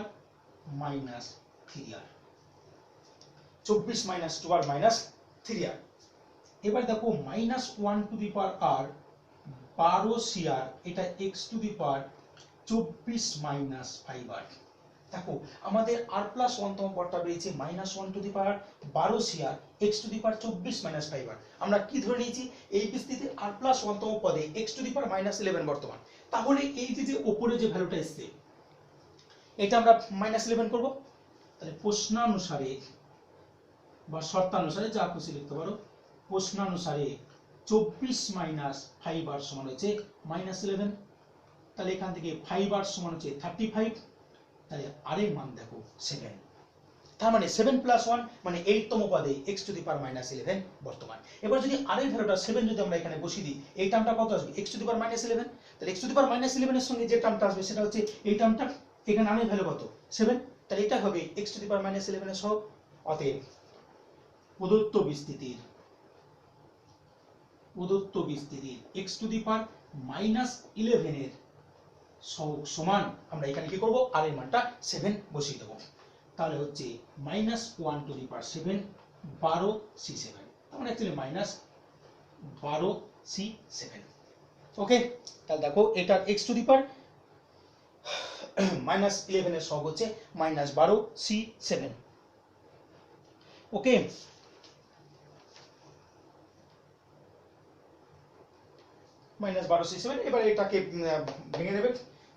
-3r, 24 - 2r -3r। এবার দেখো -1 to the power r 12cr, এটা x to the power 24 - 5r, দেখো আমাদের r প্লাস 1 তম পদটা বেরিয়েছে -1 to the power 12 cr x to the power 24 minus 5r। আমরা কি ধরে নিয়েছি এই বিস্তৃতি r প্লাস 1 তম পদে x টু দি পাওয়ার -11 বর্তমান। তাহলে এই যে উপরে যে ভ্যালুটা এসছে এটা আমরা -11 করব। তাহলে প্রশ্নানুসারে বা শর্তানুসারে যা খুশি লিখতে পারো, প্রশ্নানুসারে 24 মাইনাস 5r সমান হচ্ছে -11। তাহলে এখান থেকে 5r সমান হচ্ছে 35। তাহলে r এর মান দেখো 7। তার মানে 7 প্লাস 1 মানে 8 তম পদে x টু দি পাওয়ার -11 বর্তমান। এবার যদি r এর ভ্যালুটা 7 যদি আমরা এখানে বসিয়ে দিই, এই টার্মটা কত আসবে x টু দি পাওয়ার -11। তাহলে x টু দি পাওয়ার -11 এর সঙ্গে যে টার্মটা আসবে সেটা হচ্ছে এই টার্মটা। এখানে r এর ভ্যালু কত 7, তাহলে এটা হবে x টু দি পাওয়ার -11 এর সহগ। অতএব প্রদত্ত বিস্তৃতির x টু দি পাওয়ার -11 এর সহগ সমান আমরা এখানে কি করব r এর মানটা 7 বসিয়ে দেব। তাহলে হচ্ছে -1 টু দি পাওয়ার 7 12c7, মানে অ্যাকচুয়ালি -12c7। ওকে, তাহলে দেখো এটার x টু দি পাওয়ার -11 এর সহগ হচ্ছে -12c7। ওকে, -12c7। এবার এটাকে ভেঙে নেবে,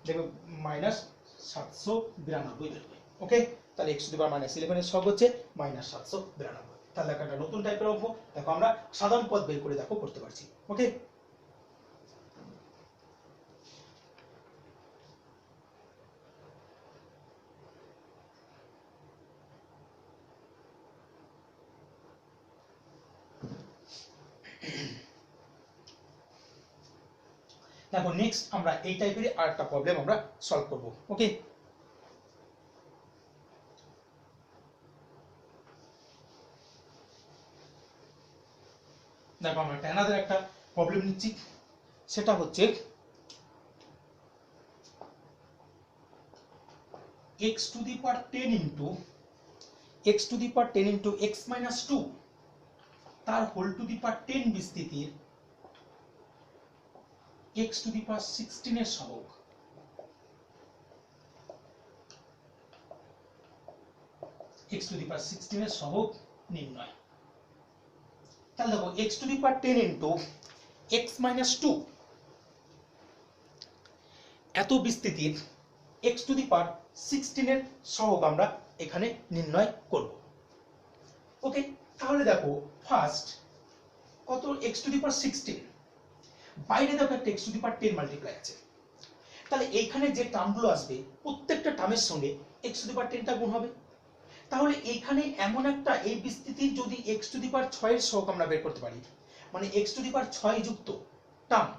দেখবে -792 বেরোবে। ওকে, তাহলে x টু দি পাওয়ার -11 এর সহগ হচ্ছে -792। তাহলে একটা নতুন টাইপের অঙ্ক দেখো আমরা সাধারণ পদ বের করে দেখো করতে পারছি। ওকে, দেখো নেক্সট আমরা এই টাইপের আরেকটা প্রবলেম আমরা সলভ করব। ওকে, দেখো আমরা অ্যানাদার একটা প্রবলেম নিচ্ছি, সেটা হচ্ছে x to the power 10 into x minus 2 তার হোল টু দি পাওয়ার 10 বিস্তৃতির x টু দি পাওয়ার 16 এর সহগ। x টু দি পাওয়ার 16 এর সহগ নির্ণয়। তাহলে দেখো x to the power 10 into x minus 2 এত বিস্তৃতির x টু দি পাওয়ার 16 এর সহগ আমরা এখানে নির্ণয় করব। ওকে, তাহলে দেখো ফার্স্ট কত x টু দি পাওয়ার 16, বাইরে দেখো একটা x to the power 10 multiply আছে। তাহলে এইখানে যে টার্মগুলো আসবে প্রত্যেকটা টার্মের সঙ্গে x টু দি পাওয়ার 10টা গুণ হবে। তাহলে এইখানে এমন একটা এই বিস্তৃতির যদি x টু দি পাওয়ার 6 এর সহগ আমরা বের করতে পারি, মানে x টু দি পাওয়ার 6 যুক্ত টার্ম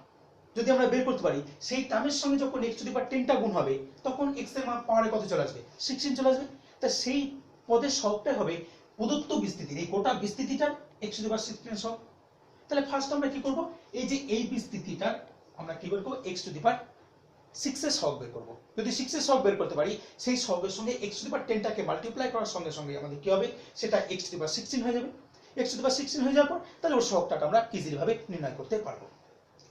যদি আমরা বের করতে পারি, সেই টার্মের সঙ্গে যখন x টু দি পাওয়ার 10টা গুণ হবে তখন x এর মান পাওয়ারে কত চলে আসবে 16 চলে আসবে। তা সেই পদের সহগটাই হবে প্রদত্ত বিস্তৃতির এই গোটা বিস্তৃতিটার x টু দি পাওয়ার 16 এর সহগ। তাহলে ফার্স্ট আমরা কি করব, এই যে এই বিস্তৃতিটার আমরা কি বের করব x টু দি পাওয়ার 6 এর সহগ বের করব। যদি 6 এর সহগ বের করতে পারি, সেই সহগের সঙ্গে x টু দি পাওয়ার 10 টাকে মাল্টিপ্লাই করার সঙ্গে সঙ্গে আমাদের কি হবে, সেটা x টু দি পাওয়ার 16 হয়ে যাবে। x টু দি পাওয়ার 16 হয়ে যাওয়ার পর তাহলে ওর সহগটাকে আমরা ইজিলি ভাবে নির্ণয় করতে পারবো।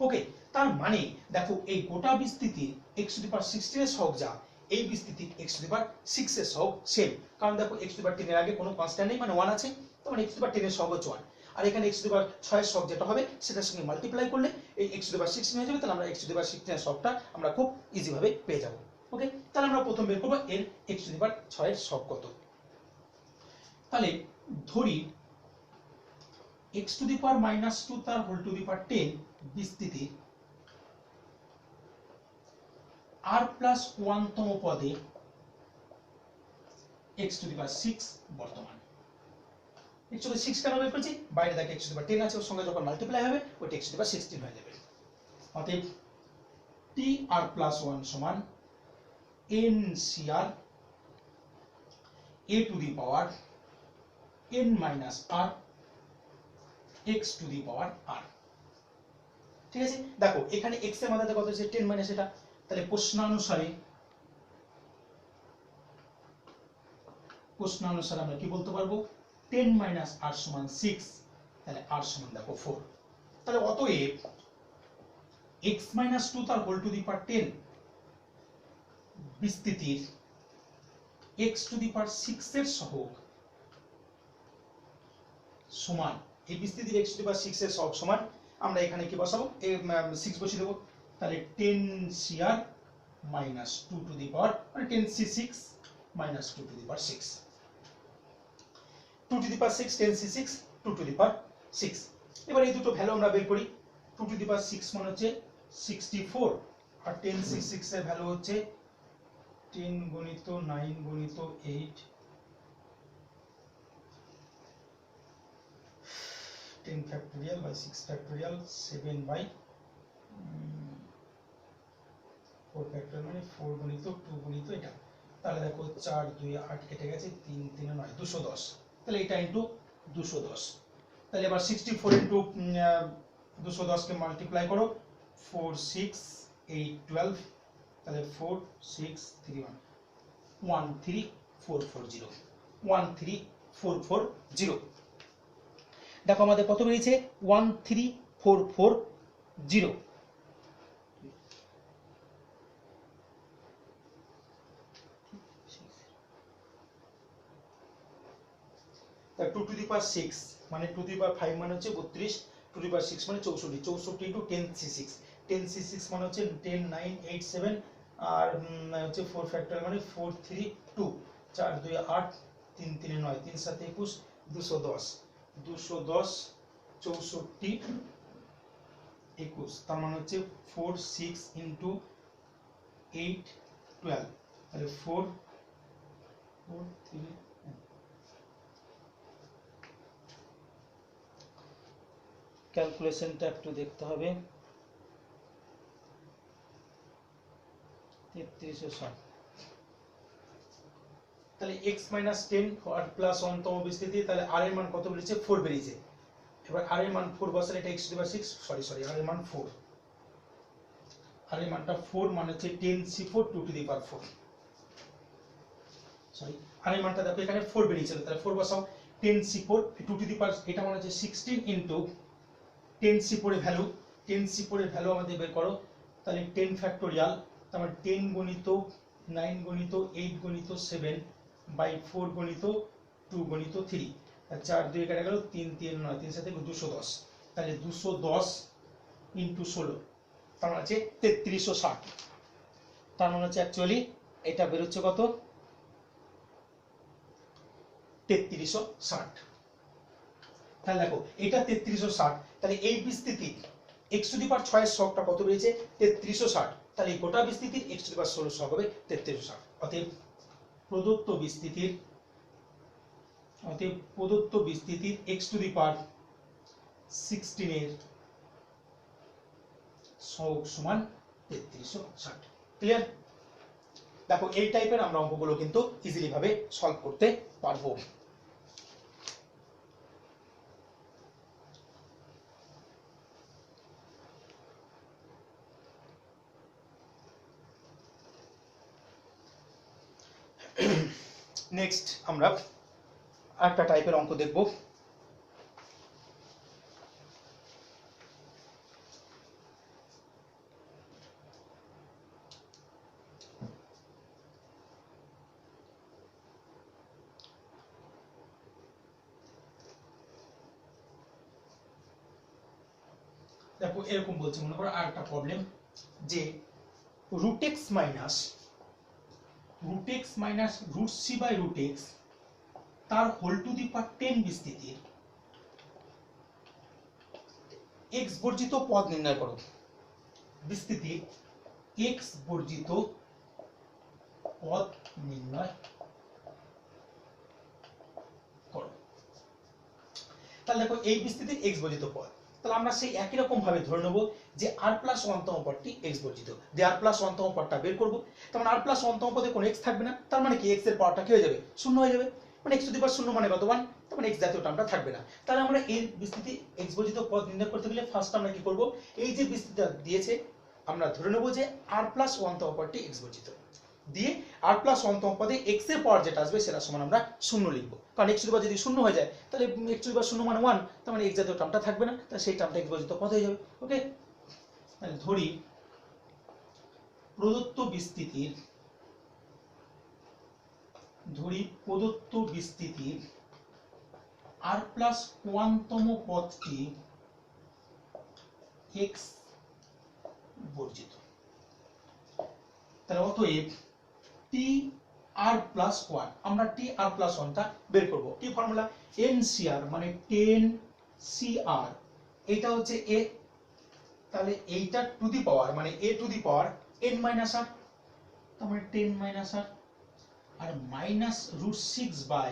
ওকে, তার মানে দেখো এই গোটা বিস্তৃতির x টু দি পাওয়ার 16 এর সহগ যা, এই বিস্তৃতির x টু দি পাওয়ার 6 এর সহগ সেম। কারণ দেখো x টু দি পাওয়ার 10 এর আগে কোনো কনস্ট্যান্ট নেই, মানে 1 আছে, তখন x টু দি পাওয়ার 10 এর সহগ হচ্ছে 1। আর এখানে x টু দি পাওয়ার 6 এর সহগ যেটা হবে সেটার সঙ্গে মাল্টিপ্লাই করলে এই x টু দি পাওয়ার 16 হয়ে যাবে। তাহলে আমরা x টু দি পাওয়ার 16 এর সহগটা আমরা খুব ইজি ভাবে পেয়ে যাব। ওকে, তাহলে আমরা প্রথম বের করব এর x টু দি পাওয়ার 6 এর সহগ কত। তাহলে ধরি x টু দি পাওয়ার -2 তার হোল টু দি পাওয়ার 10 বিস্তৃতির r প্লাস 1 তম পদে x টু দি পাওয়ার 6 বর্তমান। x টু দি পাওয়ার 6 কেন বের করছি, বাইরে দেখো x টু দি পাওয়ার 10 আছে, ওর সঙ্গে যখন মাল্টিপ্লাই হবে ওইটা x টু দি পাওয়ার 16 হয়ে যাবে। অতএব tr প্লাস 1 সমান ncr a to the power n minus r x to the power r। ঠিক আছে, দেখো এখানে x এর মাত্রা কত আছে 10 মাইনাস এটা, তাহলে প্রশ্নানুসারে আমরা কি বলতে পারবো 10 মাইনাস r সমান 6, তাহলে r সমান দেখো 4। তাহলে অতএব x মাইনাস 2 তার হোল টু দি পাওয়ার 10 বিস্তৃতির x টু দি পাওয়ার 6 এর সহগ সমান, এই বিস্তৃতির x টু দি পাওয়ার 6 এর সহগ সমান, আমরা এখানে কি বসাবো, 6 বসিয়ে দেবো, তাহলে 10cr minus 2 to the power মানে 10c6 minus 2 to the power 6, 2 to the power 6 10c6 2 to দি পাওয়ার 6। এবার এই দুটো ভ্যালু আমরা বের করি, 2 টু দি পাওয়ার 6 মানে হচ্ছে 64 আর 10c6 এর ভ্যালু হচ্ছে 10 গুণিত 9 গুণিত 8 10 factorial by 6 factorial 7 by 4 factorial মানে 4 গুণিত 2 গুণিত এটা, তাহলে দেখো 4 2 8 কেটে গেছে, 3 3 9 210, তাহলে এটা ইনটু 210, তাহলে এবার 64 ইনটু 210 কে মাল্টিপ্লাই করো, 4 6 8 12, তাহলে 4 6 3 1 13440, 13440, দেখো আমাদের কত বেরিয়েছে 13440। তা 2 টু দি পাওয়ার 6 মানে 2 টু দি পাওয়ার 5 মানে হচ্ছে 32, 2 টু দি পাওয়ার 6 মানে 64, 64 ইনটু 10c6, 10c6 মানে হচ্ছে 10 9 8 7 আর হচ্ছে 4 ফ্যাক্টরিয়াল মানে 4 3 2, 4 2 8 3 3 9 3 7 21 210, 210 64 21, তার মানে হচ্ছে 4 6 ইনটু 8 12, তাহলে 4 4 3 ক্যালকুলেশনটা একটু দেখতে হবে, 3360, তাহলে x মাইনাস 10 আর প্লাস 1 তম বিস্তৃতি, তাহলে r এর মান কত বেরিয়েছে 4 বেরিয়েছে, এবার r এর মান 4 বসালে এটা x to the power 6 sorry r এর মান 4, r এর মানটা 4 মানে হচ্ছে 10c4 2 to the power 4, sorry r এর মানটা দেখো এখানে 4 বেরিয়েছিল, তাহলে 4 বসাও, 10c4 2 টু দি পাওয়ার এটা মানে হচ্ছে 16 ইনটু 10c4 এর ভ্যালু, 10c4 এর ভ্যালু আমাদের বের করো, তাহলে 10 ফ্যাক্টোরিয়াল তার মানে 10 গুণিত 9 গুণিত 8 গুণিত 7 বাই 4 গুণিত 2 গুণিত 3, আর 4 2 কেটে গেল 3 3 9 3 7 210, তাহলে 210 ইনটু 16 তার মানে হচ্ছে 3360, তার মানে হচ্ছে অ্যাকচুয়ালি এটা বের হচ্ছে কত 3360, তাহলে দেখো এটা 3360, তাহলে এই বিস্তৃতি x টু দি পাওয়ার 6 এর সহগটা কত বেরিয়েছে 3360, তাহলে এই গোটা বিস্তৃতির x টু দি পাওয়ার 16 সহগ হবে 3360, অতএব প্রদত্ত বিস্তৃতির x টু দি পাওয়ার 16 এর সহগ সমান 3360, ক্লিয়ার। দেখো এই টাইপের আমরা অঙ্কগুলো কিন্তু ইজিলি ভাবে সলভ করতে পারবো। নেক্সট আমরা আরেকটা টাইপের অঙ্ক দেখব, দেখো এরকম বলছে, মনে করো আরেকটা প্রবলেম যে root X minus root C by root X তার হোল টু দি পাওয়ার 10 বিস্তৃতির x বর্জিত পদ নির্ণয় করো, বিস্তৃতির x বর্জিত পদ নির্ণয় করো। তাহলে দেখো এই বিস্তৃতির x বর্জিত পদ, তাহলে আমরা সেই একই রকম ভাবে ধরে নেব যে r+1 তম পদটি x বর্জিত, দিয়ে r+1 তম পদটা বের করব, তার মানে r+1 তম পদে কোনো x থাকবে না, তার মানে কি x এর পাওয়ারটা কি হয়ে যাবে শূন্য হয়ে যাবে, মানে x টু দি পাওয়ার 0 মানে কত 1, তার মানে x জাতীয় টার্মটা থাকবে না। তাহলে আমরা এই বিস্তৃতি x বর্জিত পদ নির্ণয় করতে গেলে ফার্স্ট আমরা কি করব, এই যে বিস্তৃতিটা দিয়েছে আমরা ধরে নেব যে r+1 তম পদটি x বর্জিত, দিয়ে r+1 তম পদে x এর পাওয়ার যেটা আসবে সেটা সমান আমরা 0 লিখব, কারণ x টু দি পাওয়ার যদি 0 হয়ে যায় তাহলে x টু দি পাওয়ার 0 মানে 1, তার মানে x জাতীয় টার্মটা থাকবে না, তাহলে সেই টার্মটা x বর্জিত পদ হয়ে যাবে। ওকে, তাহলে ধরি প্রদত্ত বিস্তৃতির ধরি প্রদত্ত বিস্তৃতির r প্লাস 1তম পদটি x বর্জিত। তাহলে অতএব টি আর প্লাস 1, আমরা টি আর প্লাস 1টা বের করব। কি ফর্মুলা? NCR মানে 10CR, এটা হচ্ছে a, তাহলে এইটা টু দি পাওয়ার মানে a to the power n minus r, তার মানে 10 মাইনাস r, আর minus √6 by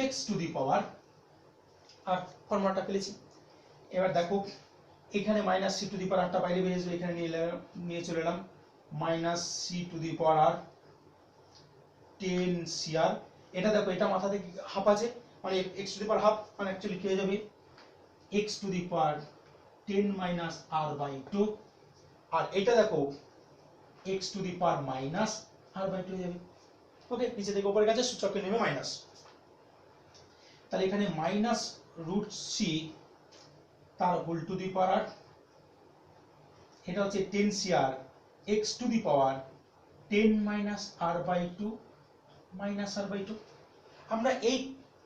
√x to the power R. ফর্মুলাটা পেয়েছি। এবার দেখো এখানে minus c to the power আরটা বাইরে বেরিয়ে যাবে, এখানে নিয়ে চলে এলাম minus c to the power R 10CR। এটা দেখো এটা মাথা থেকে হাফ আছে মানে x to the power half, মানে অ্যাকচুয়ালি কি হয়ে যাবে x to the power 10 minus r by 2, আর এটা দেখো x to the power minus r by 2 হয়ে যাবে। ওকে, নিচে থেকে উপরের কাছে সূচকে নেমে মাইনাস, তাহলে এখানে মাইনাস √c তার হোল টু দি পাওয়ার 8, এটা হচ্ছে 10CR x to the power 10 minus r by 2 minus r by 2। আমরা এই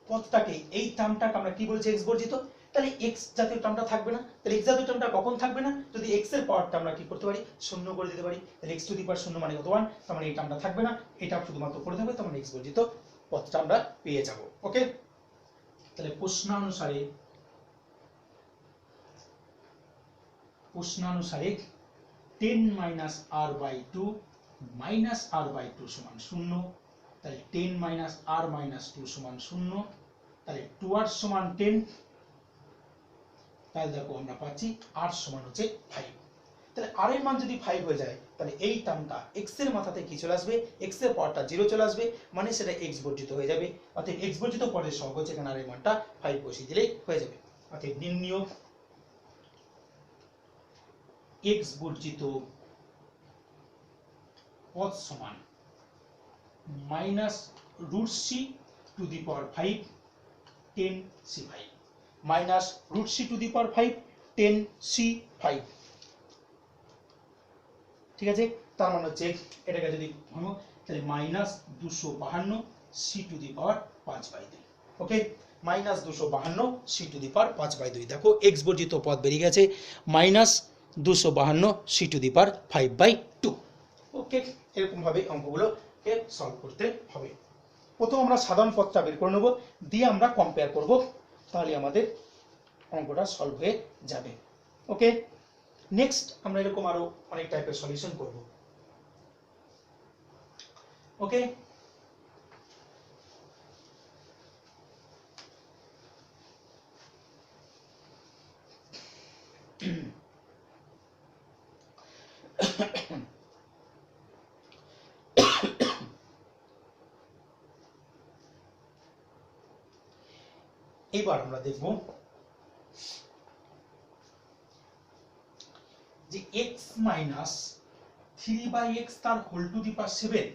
পদটাকে এই টার্মটাকে আমরা কি বলছি? x বর্জিত। তাহলে x জাতীয় টার্মটা থাকবে না। তাহলে x জাতীয় টার্মটা কখন থাকবে না? যদি x এর পাওয়ারটা আমরা কি করতে পারি? শূন্য করে দিতে পারি। তাহলে x টু দি পাওয়ার শূন্য মানে কত? 1, তার মানে এই টার্মটা থাকবে না, এটা শুধুমাত্র পড়ে থাকবে, তার মানে x বর্জিত পদটা আমরা পেয়ে যাব। ওকে, তাহলে প্রশ্নানুসারে 10 minus r by 2 minus r by 2 সমান 0, তাহলে 10 মাইনাস r মাইনাস 2 সমান 0, তাহলে 2r সমান 10, তাহলে দেখো আমরা পাচ্ছি r সমান হচ্ছে 5। তাহলে r এর মান যদি 5 হয়ে যায় তাহলে এই টার্মটা x এর মাথাতে কি চলে আসবে? x এর পাওয়ারটা 0 চলে আসবে, মানে সেটা x বর্জিত হয়ে যাবে। অর্থাৎ x বর্জিত পদের সহগ হচ্ছে এখানে r এর মানটা 5 বসিয়ে দিলেই হয়ে যাবে। অর্থাৎ নির্ণয় x বর্জিত পদ সমান minus √c to the power 5 10c5, minus √c to the power 5 10c5। ঠিক আছে, তার মানে হচ্ছে এটাকে যদি ভাঙো তাহলে minus 252 c to the power 5/2। Okay, minus 252 c to the power 5/2। দেখো x বর্জিত পদ বেরিয়ে গেছে minus 252 c to the power 5/2। Okay, এরকম ভাবে অঙ্কগুলোকে সলভ করতে হবে। প্রথম আমরা সাধারণ পদটা বের করে নেব, দিয়ে আমরা কম্পেয়ার করব, তাহলে আমাদের অঙ্কটা সলভ হয়ে যাবে। ওকে, নেক্সট আমরা এরকম আরো অনেক টাইপের সলিউশন করব। ওকে, এবার আমরা দেখব যে x মাইনাস 3/x তার হোল টু দি পাওয়ার 7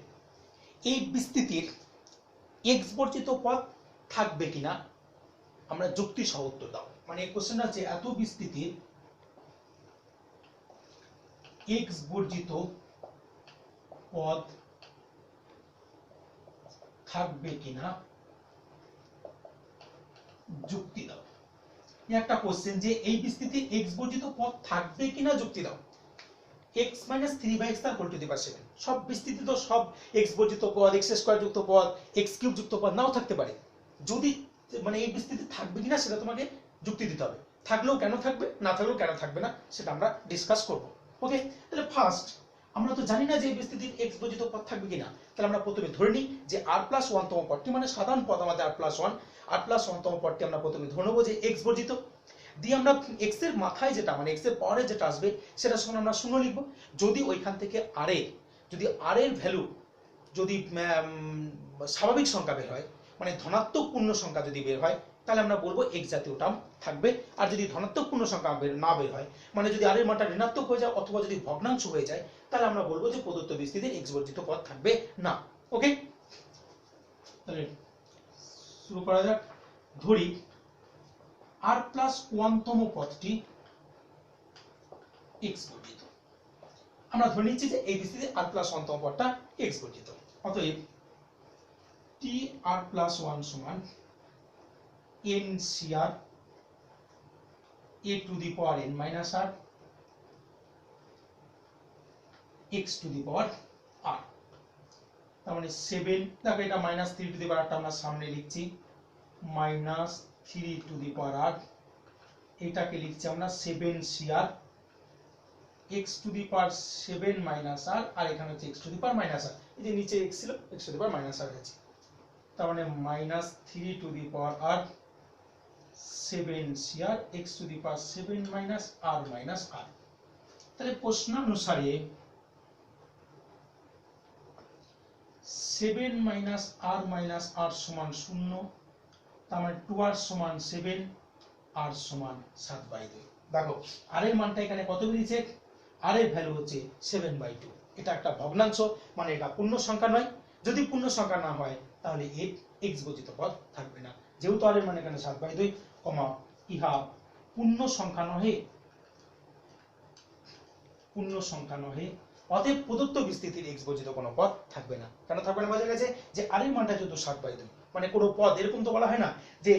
এই বিস্তৃতির x বর্জিত পদ থাকবে কিনা আমরা যুক্তি সহ উত্তর দাও। মানে এই কোশ্চেনটা যে এত বিস্তৃতির x বর্জিত পদ থাকবে কিনা যুক্তি দাও। একটা কোশ্চেন যে এই বিস্তৃতির x বর্জিত পদ থাকবে কিনা যুক্তি দাও। x মাইনাস 3/x তার হোল টু দি পাওয়ার 7, সব বিস্তৃতি তো সব x বর্জিত পদ, x স্কয়ার যুক্ত পদ, x কিউব যুক্ত পদ নাও থাকতে পারে। যদি মানে এই বিস্তৃতি থাকবে কিনা সেটা তোমাকে যুক্তি দিতে হবে। থাকলেও কেন থাকবে, না থাকলেও কেন থাকবে না, সেটা আমরা ডিসকাস করব। ওকে, তাহলে ফার্স্ট আমরা তো জানি না যে এই বিস্তৃতির x বর্জিত পদ থাকবে কিনা। তাহলে আমরা প্রথমে ধরে নিই যে r+1 তম পদটি, মানে সাধারণ পদ আমাদের r+1 তম পদটি আমরা প্রথমে ধরে নেব যে x বর্জিত। দিয়ে আমরা x এর মাথায় যেটা মানে x এর পাওয়ারে যেটা আসবে সেটা সমান আমরা 0 লিখব। যদি ওইখান থেকে r এর ভ্যালু যদি স্বাভাবিক সংখ্যা বের হয়, মানে ধনাত্মক পূর্ণ সংখ্যা যদি বের হয়, তাহলে আমরা বলবো x জাতীয় টার্ম থাকবে। আর যদি ধনাত্মক পূর্ণ সংখ্যা না বের হয়, মানে যদি r এর মানটা ঋণাত্মক হয়ে যায় অথবা যদি ভগ্নাংশ হয়ে যায়, তাহলে আমরা বলবো যে প্রদত্ত বিস্তৃতির x বর্জিত পদ থাকবে না। ওকে, তাহলে শুরু করা যাক। ধরি r+1 তম পদটি x বর্জিত। আমরা ধরে নিচ্ছি যে এই বিস্তৃতিতে r+1 তম পদটা x বর্জিত। অতএব টি আর প্লাস 1 সমান NCR a to the power n minus r x to the power r, তার মানে 7, দেখো এটা মাইনাস 3 টু দি পাওয়ার আমরা সামনে লিখছি, minus 3 to the power r, এটাকে লিখছি আমরা 7CR x to the power 7 minus r, আর এখানে হচ্ছে x to the power minus r, এই যে নিচে x ছিল x to the power minus r আছে, তার মানে minus 3 to the power r 7CR x to the power 7 minus r minus r। তাহলে প্রশ্নানুসারে 7 মাইনাস r মাইনাস r সমান 0, তার মানে 2r সমান 7, r সমান 7/2। দেখো r এর মানটা এখানে কত বেরিয়েছে, r এর ভ্যালু হচ্ছে 7/2। এটা একটা ভগ্নাংশ, মানে এটা পূর্ণ সংখ্যা নয়। যদি পূর্ণ সংখ্যা না হয় তাহলে এর x বর্জিত পদ থাকবে না। যেহেতু r এর মান এখানে 7/2, ইহা পূর্ণ সংখ্যা নহে, পূর্ণ সংখ্যা নহে, অতএব প্রদত্ত বিস্তৃতির x বর্জিত কোনো পদ থাকবে না। কেন থাকবে না বোঝা গেছে, যে r এর মানটা যেহেতু 7/2, মানে কোনো পদ এরকম তো বলা হয় না যে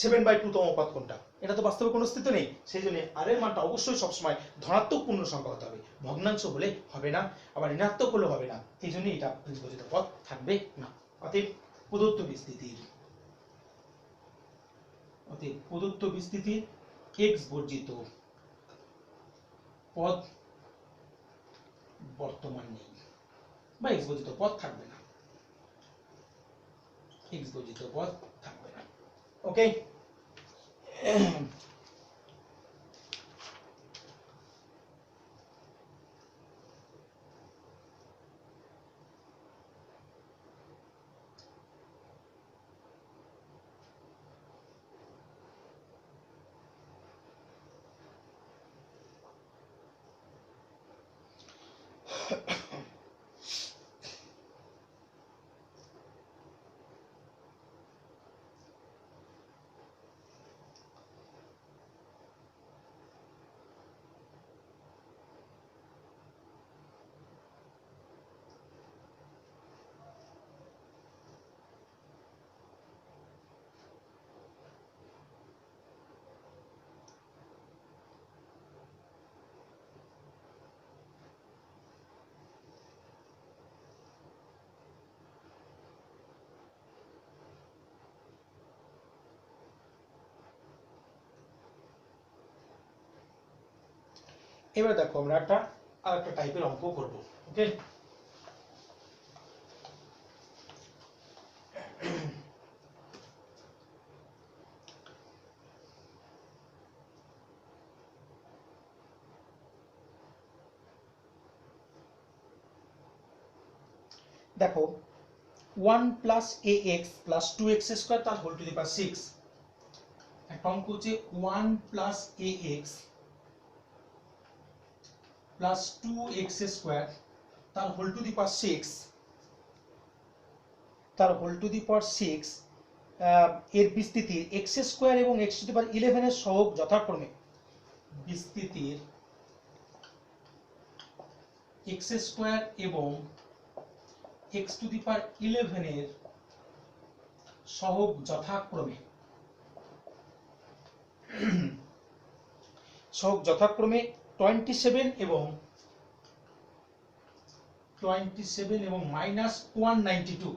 7/2 তম পদ কোনটা, এটা তো বাস্তবে কোনো অস্তিত্ব নেই। সেই জন্য r এর মানটা অবশ্যই সবসময় ধনাত্মক পূর্ণ সংখ্যা হতে হবে, ভগ্নাংশ হলে হবে না, আবার ঋণাত্মক হলে হবে না। এই জন্য এটা x বর্জিত পদ থাকবে না। অতএব প্রদত্ত বিস্তৃতির x বর্জিত পদ বর্তমান নেই, বা x বর্জিত পদ থাকবে না, x বর্জিত পদ থাকবে না। ওকে, এবার দেখো আমরা আরেকটা টাইপের অঙ্ক করব। ওকে, দেখো 1 plus ax plus 2x square তার হোল টু দি পাওয়ার 6, একটা অঙ্ক হচ্ছে 1 plus ax plus 2x square তার হোল টু দি পাওয়ার 6, তার হোল টু দি পাওয়ার 6 এর বিস্তৃতির x স্কয়ার এবং x টু দি পাওয়ার 11 এর সহগ যথাক্রমে, বিস্তৃতির x স্কয়ার এবং x টু দি পাওয়ার 11 এর সহগ যথাক্রমে, সহগ যথাক্রমে 27 এবং মাইনাস 192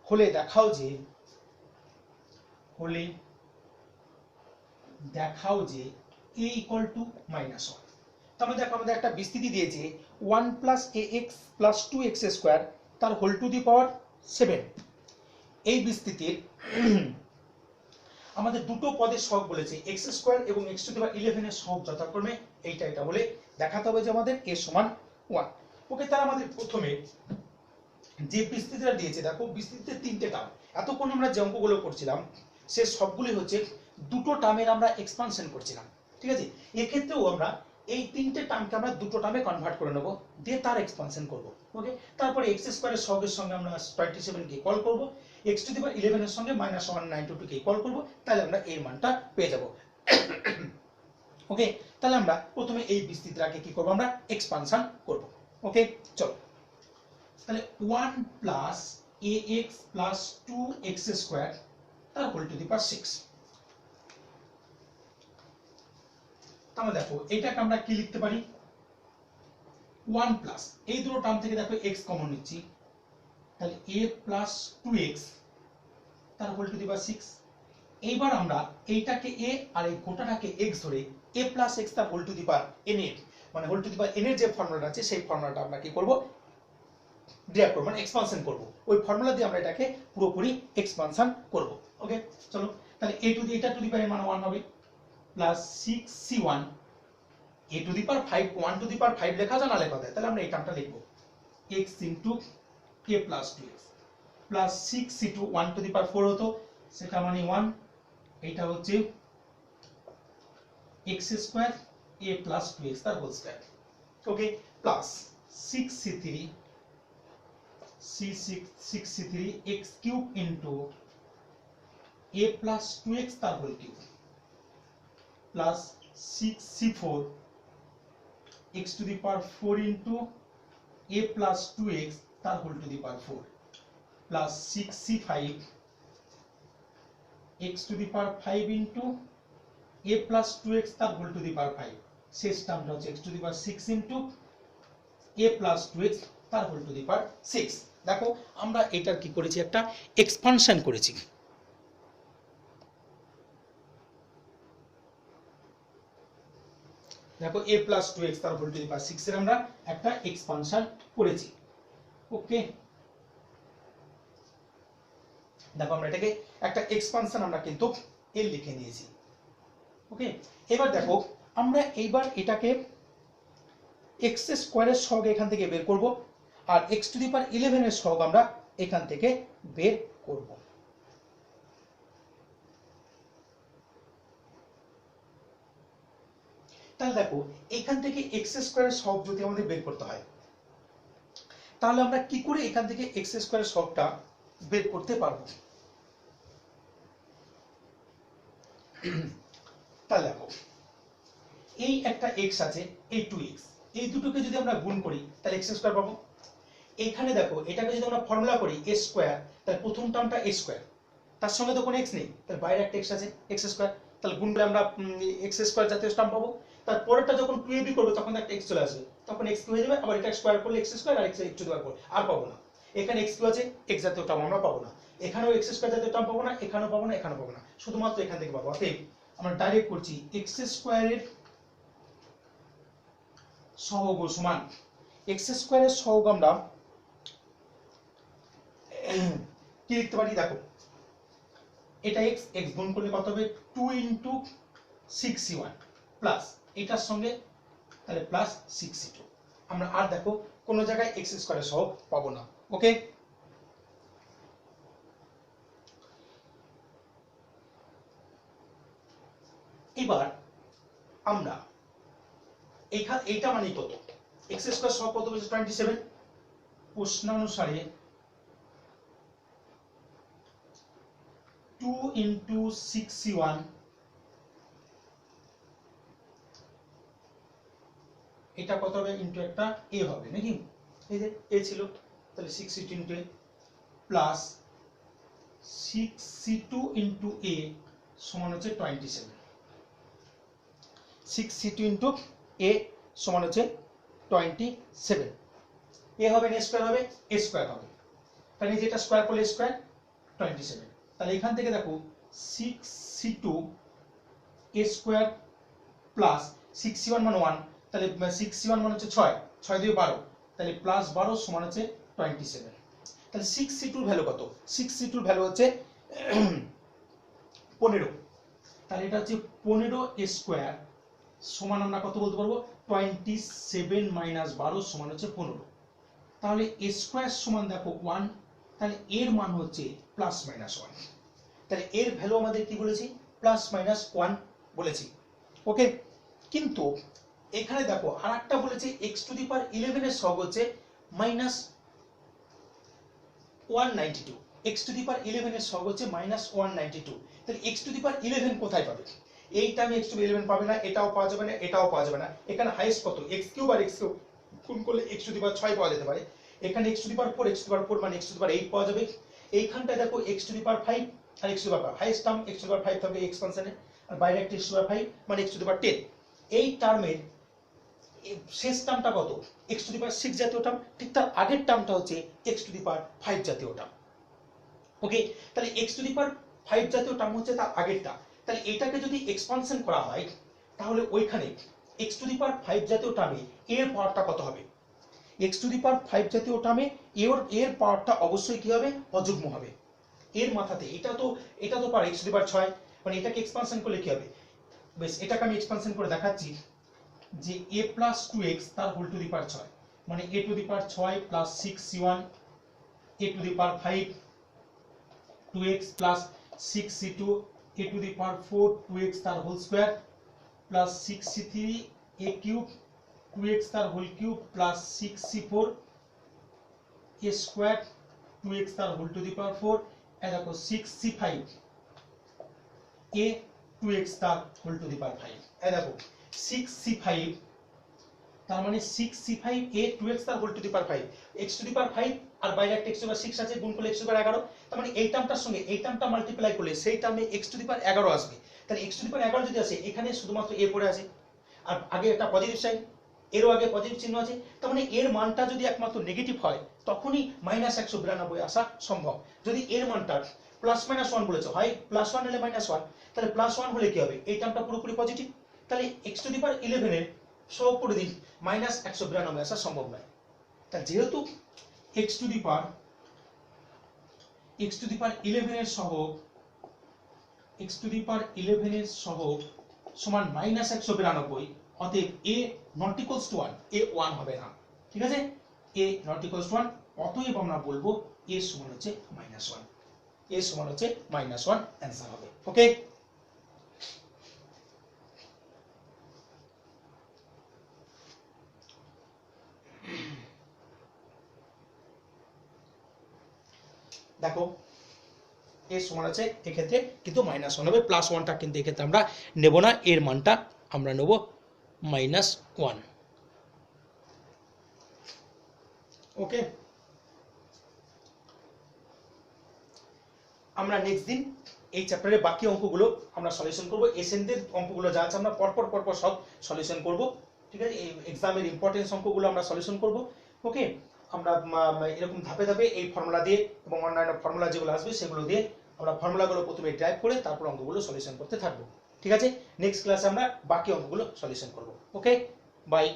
হলে দেখাও যে a ইকুয়াল টু মাইনাস 1। তাহলে দেখো আমাদের একটা বিস্তৃতি দিয়েছে 1 plus ax plus 2x square তার হোল টু দি পাওয়ার 7। এই বিস্তৃতির আমাদের দুটো পদের সহগ বলেছে, x স্কয়ার এবং x টু দি পাওয়ার 11 এর সহগ যথাক্রমে এটা বলে দেখাতে হবে যে আমাদের a সমান 1। ওকে, তাহলে আমাদের প্রথমে যে বিস্তৃতিটা দিয়েছে, দেখো বিস্তৃতিতে তিনটে টার্ম, এতক্ষণ আমরা যে অঙ্কগুলো করছিলাম সে সবগুলি হচ্ছে দুটো টার্মের আমরা এক্সপানশন করছিলাম। ঠিক আছে, এক্ষেত্রেও আমরা এই তিনটে টার্মকে আমরা দুটো টার্মে কনভার্ট করে নেব, দিয়ে তার এক্সপানশন করব। ওকে, তারপরে x স্কয়ারের সহগের সঙ্গে আমরা 27 কে কল করব, x টু দি পাওয়ার 11 এর সঙ্গে -192 কে কল করব, তাহলে আমরা এর মানটা পেয়ে যাব। ওকে, তাহলে আমরা প্রথমে এই বিস্তৃতিটাকে কি করব, আমরা এক্সপানশন করব। ওকে, চলো তাহলে 1 plus ax plus 2x square তার হোল টু দি পাওয়ার 6। তাহলে দেখো এটাকে আমরা কি লিখতে পারি, 1 প্লাস এই দুটো টার্ম থেকে দেখো x কমন নিচ্ছি, তাহলে a প্লাস 2x তার হোল টু দি পাওয়ার 6। এইবার আমরা এইটাকে a আর এই গোটাটাকে x ধরে a প্লাস x তার whole to the power n এর মানে whole to the power n এর যে ফর্মুলাটা আছে সেই ফর্মুলাটা আমরা কি করব, ডিরাইভ করব, মানে এক্সপানশন করব। ওই ফর্মুলা দিয়ে আমরা এটাকে পুরোপুরি এক্সপানশন করব। ওকে, চলো তাহলে a টু দি এটা টু দি পাওয়ার মানে 1 হবে plus 6c1 a to the power 5 1 to the power 5 লেখা যায় না লেখা যায়, তাহলে আমরা এই টার্মটা লিখব x into a plus 2x plus 6c2 1 to the power 4 হতো সেটা মানে 1, এইটা হচ্ছে x square a plus 2x তার whole square. Okay, plus 6c3 x cube into a plus 2x তার whole cube plus 6c4 x to the power 4 into a plus 2x তার whole to the power 4 plus 6c5 x to the power 5 into a plus 2x তার whole to the power 5, শেষ টার্মটা হচ্ছে x to the power 6 into a plus 2x তার whole to দি পাওয়ার 6। দেখো আমরা এটার কি করেছি, একটা এক্সপানশন করেছি। দেখো a প্লাস 2x তার হোল টু দি পাওয়ার 6 এর আমরা একটা এক্সপানশন করেছি। ওকে, দেখো আমরা এটাকে একটা এক্সপানশন আমরা কিন্তু এর লিখে নিয়েছি। ওকে, এবার দেখো আমরা এইবার এটাকে x স্কয়ারের সহগ এখান থেকে বের করব আর x টু দি পাওয়ার 11 এর সহগ আমরা এখান থেকে বের করব। তাহলে দেখো এখান থেকে x স্কয়ারের সহগ যদি আমাদের বের করতে হয় তাহলে আমরা কি করে এখান থেকে x স্কয়ারের সহগটা বের করতে পারবো। তাহলে দেখো এই একটা x আছে, এই 2x, এই দুটোকে যদি আমরা গুণ করি তাহলে x স্কয়ার পাবো। এখানে দেখো এটাকে যদি আমরা ফর্মুলা করি a স্কয়ার, তাহলে প্রথম টার্মটা a স্কয়ার, তার সঙ্গে তো কোনো x নেই, তাহলে বাইরে একটা x আছে x স্কয়ার, তাহলে গুণ করে আমরা x স্কয়ার জাতীয় টার্ম পাবো। তার পরেরটা যখন 2ab করব তখন একটা x চলে আসবে, তখন x কি হয়ে যাবে, আবার এটা স্কয়ার করলে x স্কয়ার আর x টু দি পাওয়ার 4 আর পাবো না। এখানে x আছে, x জাতীয় টার্ম আমরা পাবো না, এখানেও x স্কয়ার জাতীয় টার্ম পাবো না, এখানেও পাবো না, এখানেও পাবো না, শুধুমাত্র এখান থেকে পাবো। অতএব আমরা ডাইরেক্ট করছি x স্কয়ারের সহগ সমান x স্কয়ারের সহগ আমরা কি লিখতে পারি, দেখো এটা x, x গুণ করলে কত হবে 2 ইনটু 6c1 প্লাস এটার সঙ্গে তাহলে প্লাস 6c2। আমরা আর দেখো কোন জায়গায় x স্কয়ারের সহগ পাবো না। ওকে, এবার আমরা এইটা মানে কত, x স্কয়ার সহগ কত বলছে 27, প্রশ্নানুসারে 2 ইনটু 6c1 এটা কত হবে ইনটু একটা a হবে নাকি, এই যে a ছিল, তাহলে 6c2 into a plus 6c2 into a সমান হচ্ছে 27, 6c2 ইনটু a সমান হচ্ছে 27, a হবে না স্কয়ার হবে, a স্কয়ার হবে, তাহলে যেটা স্কয়ার করলে স্কয়ার 27। তাহলে এখান থেকে দেখো 6c2 a square plus 6c1 মানে 1, তাহলে 6c1 মানে হচ্ছে 6, 6 দিয়ে 12, তাহলে প্লাস 12 সমান হচ্ছে 27। তাহলে 6c2 এর ভ্যালু কত, 6c2 এর ভ্যালু হচ্ছে 15, তাহলে এটা হচ্ছে 15 a স্কয়ার সমান আমরা কত বলতে পারবো 27 মাইনাস 12 সমান হচ্ছে 15, তাহলে a স্কয়ার সমান দেখো 1, তাহলে এর মান হচ্ছে প্লাস মাইনাস 1, তাহলে এর ভ্যালু আমাদের কি বলেছি প্লাস মাইনাস 1 বলেছি। ওকে, কিন্তু এখানে দেখো আরেকটা বলেছে x টু দি পাওয়ার 11 এর সহগ হচ্ছে মাইনাস 192, x টু দি পাওয়ার 11 এর সহগ হচ্ছে মাইনাস 192, তাহলে x টু দি পাওয়ার 11 কোথায় পাবে, এই টার্মে x টু দি 11 পাবে না, এটাও পাওয়া যাবে না, এটাও পাওয়া যাবে না, এখানে হাইয়েস্ট কত x কিউব আর x কিউব গুণ করলে x টু দি পাওয়ার 6 পাওয়া যেতে পারে। এখানে x to the power 4, x to the power 4 মানে x টু দি পাওয়ার 8 পাওয়া যাবে। এইখানটায় দেখো x টু দি পাওয়ার 5 আর x to the power highest term x to the power 5 থাকবে এক্সপানশনে, আর বাইরে একটা x টু দি পাওয়ার 5 মানে x টু দি পাওয়ার 10। এই টার্মের শেষ টার্মটা কত? x টু দি পাওয়ার 6 জাতীয় টার্ম, ঠিক তার আগের টার্মটা হচ্ছে x টু দি পাওয়ার 5 জাতীয় টার্ম। ওকে, তাহলে x টু দি পাওয়ার 5 জাতীয় টার্ম হচ্ছে তার আগেরটা। তাহলে এটাকে যদি এক্সপানশন করা হয় তাহলে ওইখানে x টু দি পাওয়ার 5 জাতীয় টার্মে এর পাওয়ারটা কত হবে? x টু দি পাওয়ার 5 জাতীয় টার্মে এর পাওয়ারটা অবশ্যই কি হবে? অযুগ্ম হবে। এর মাথাতে এটা তো পাওয়ার x টু দি পাওয়ার 6, মানে এটাকে এক্সপানশন করলে কি হবে? বেশ, এটাকে আমি এক্সপানশন করে দেখাচ্ছি যে a প্লাস 2x তার হোল টু দি পাওয়ার 6, মানে a to the power 6 plus 6c1 a to the power 5 2x plus 6c2 a to the power 4 2x তার whole square plus 6c3 a cube 2x তার whole cube plus 6c4 a square 2x তার whole to the power 4, এই দেখো 6c5 a 2x তার whole to the power 5, এই দেখো 6c5 তার মানে 6c5 a 2x তার whole to the power 5, x to the power 5 আর বাইরে একটা x টু দি পাওয়ার 6 আছে, গুণ করলে x টু দি পাওয়ার 11, তার মানে এই টার্মটার সঙ্গে এই টার্মটা মাল্টিপ্লাই করলে সেই টার্মে x টু দি পাওয়ার 11 আসবে। তাহলে x টু দি পাওয়ার 11 যদি আসে, এখানে শুধুমাত্র a পড়ে আছে আর আগে একটা পজিটিভ সাইন, এরও আগে পজিটিভ চিহ্ন আছে, তার মানে এর মানটা যদি একমাত্র নেগেটিভ হয় তখনই -192 আসা সম্ভব। যদি এর মানটা প্লাস মাইনাস 1 বলেছে, হয় প্লাস 1 হলে -1, তাহলে প্লাস 1 হলে কি হবে? এই টার্মটা পুরোপুরি পজিটিভ, তাহলে x টু দি পাওয়ার 11 এর সহগ দিন -192 আসা সম্ভব নয়। তা যেহেতু x টু দি পাওয়ার 11 এর সহগ x টু দি পাওয়ার 11 এর সহগ সমান -192, অতএব a not equals to 1, a 1 হবে না, ঠিক আছে? a নট ইকুয়ালস টু 1, অতএব আমরা বলবো a সমান হচ্ছে -1, a সমান হচ্ছে -1 অ্যানসার হবে। ওকে, দেখো এর সমান আছে এক্ষেত্রে কিন্তু -1 হবে, +1টা কিন্তু এক্ষেত্রে আমরা নেব না, এর মানটা আমরা নেব -1। ওকে, আমরা নেক্সট দিন এই চ্যাপ্টারের বাকি অঙ্কগুলো আমরা সলিউশন করব। এসএনদের অঙ্কগুলো যা আছে আমরা পরপর সব সলিউশন করব, ঠিক আছে? এই এক্সামের ইম্পর্টেন্স অঙ্কগুলো আমরা সলিউশন করব। ওকে, আমরা এরকম ধাপে ধাপে এই ফর্মুলা দিয়ে এবং অন্যান্য ফর্মুলা যেগুলো আসবে সেগুলো দিয়ে আমরা ফর্মুলাগুলো প্রথমে ড্রাইভ করে তারপর অঙ্কগুলো সলিউশন করতে থাকবো, ঠিক আছে? নেক্সট ক্লাসে আমরা বাকি অঙ্কগুলো সলিউশন করব। ওকে, বাই।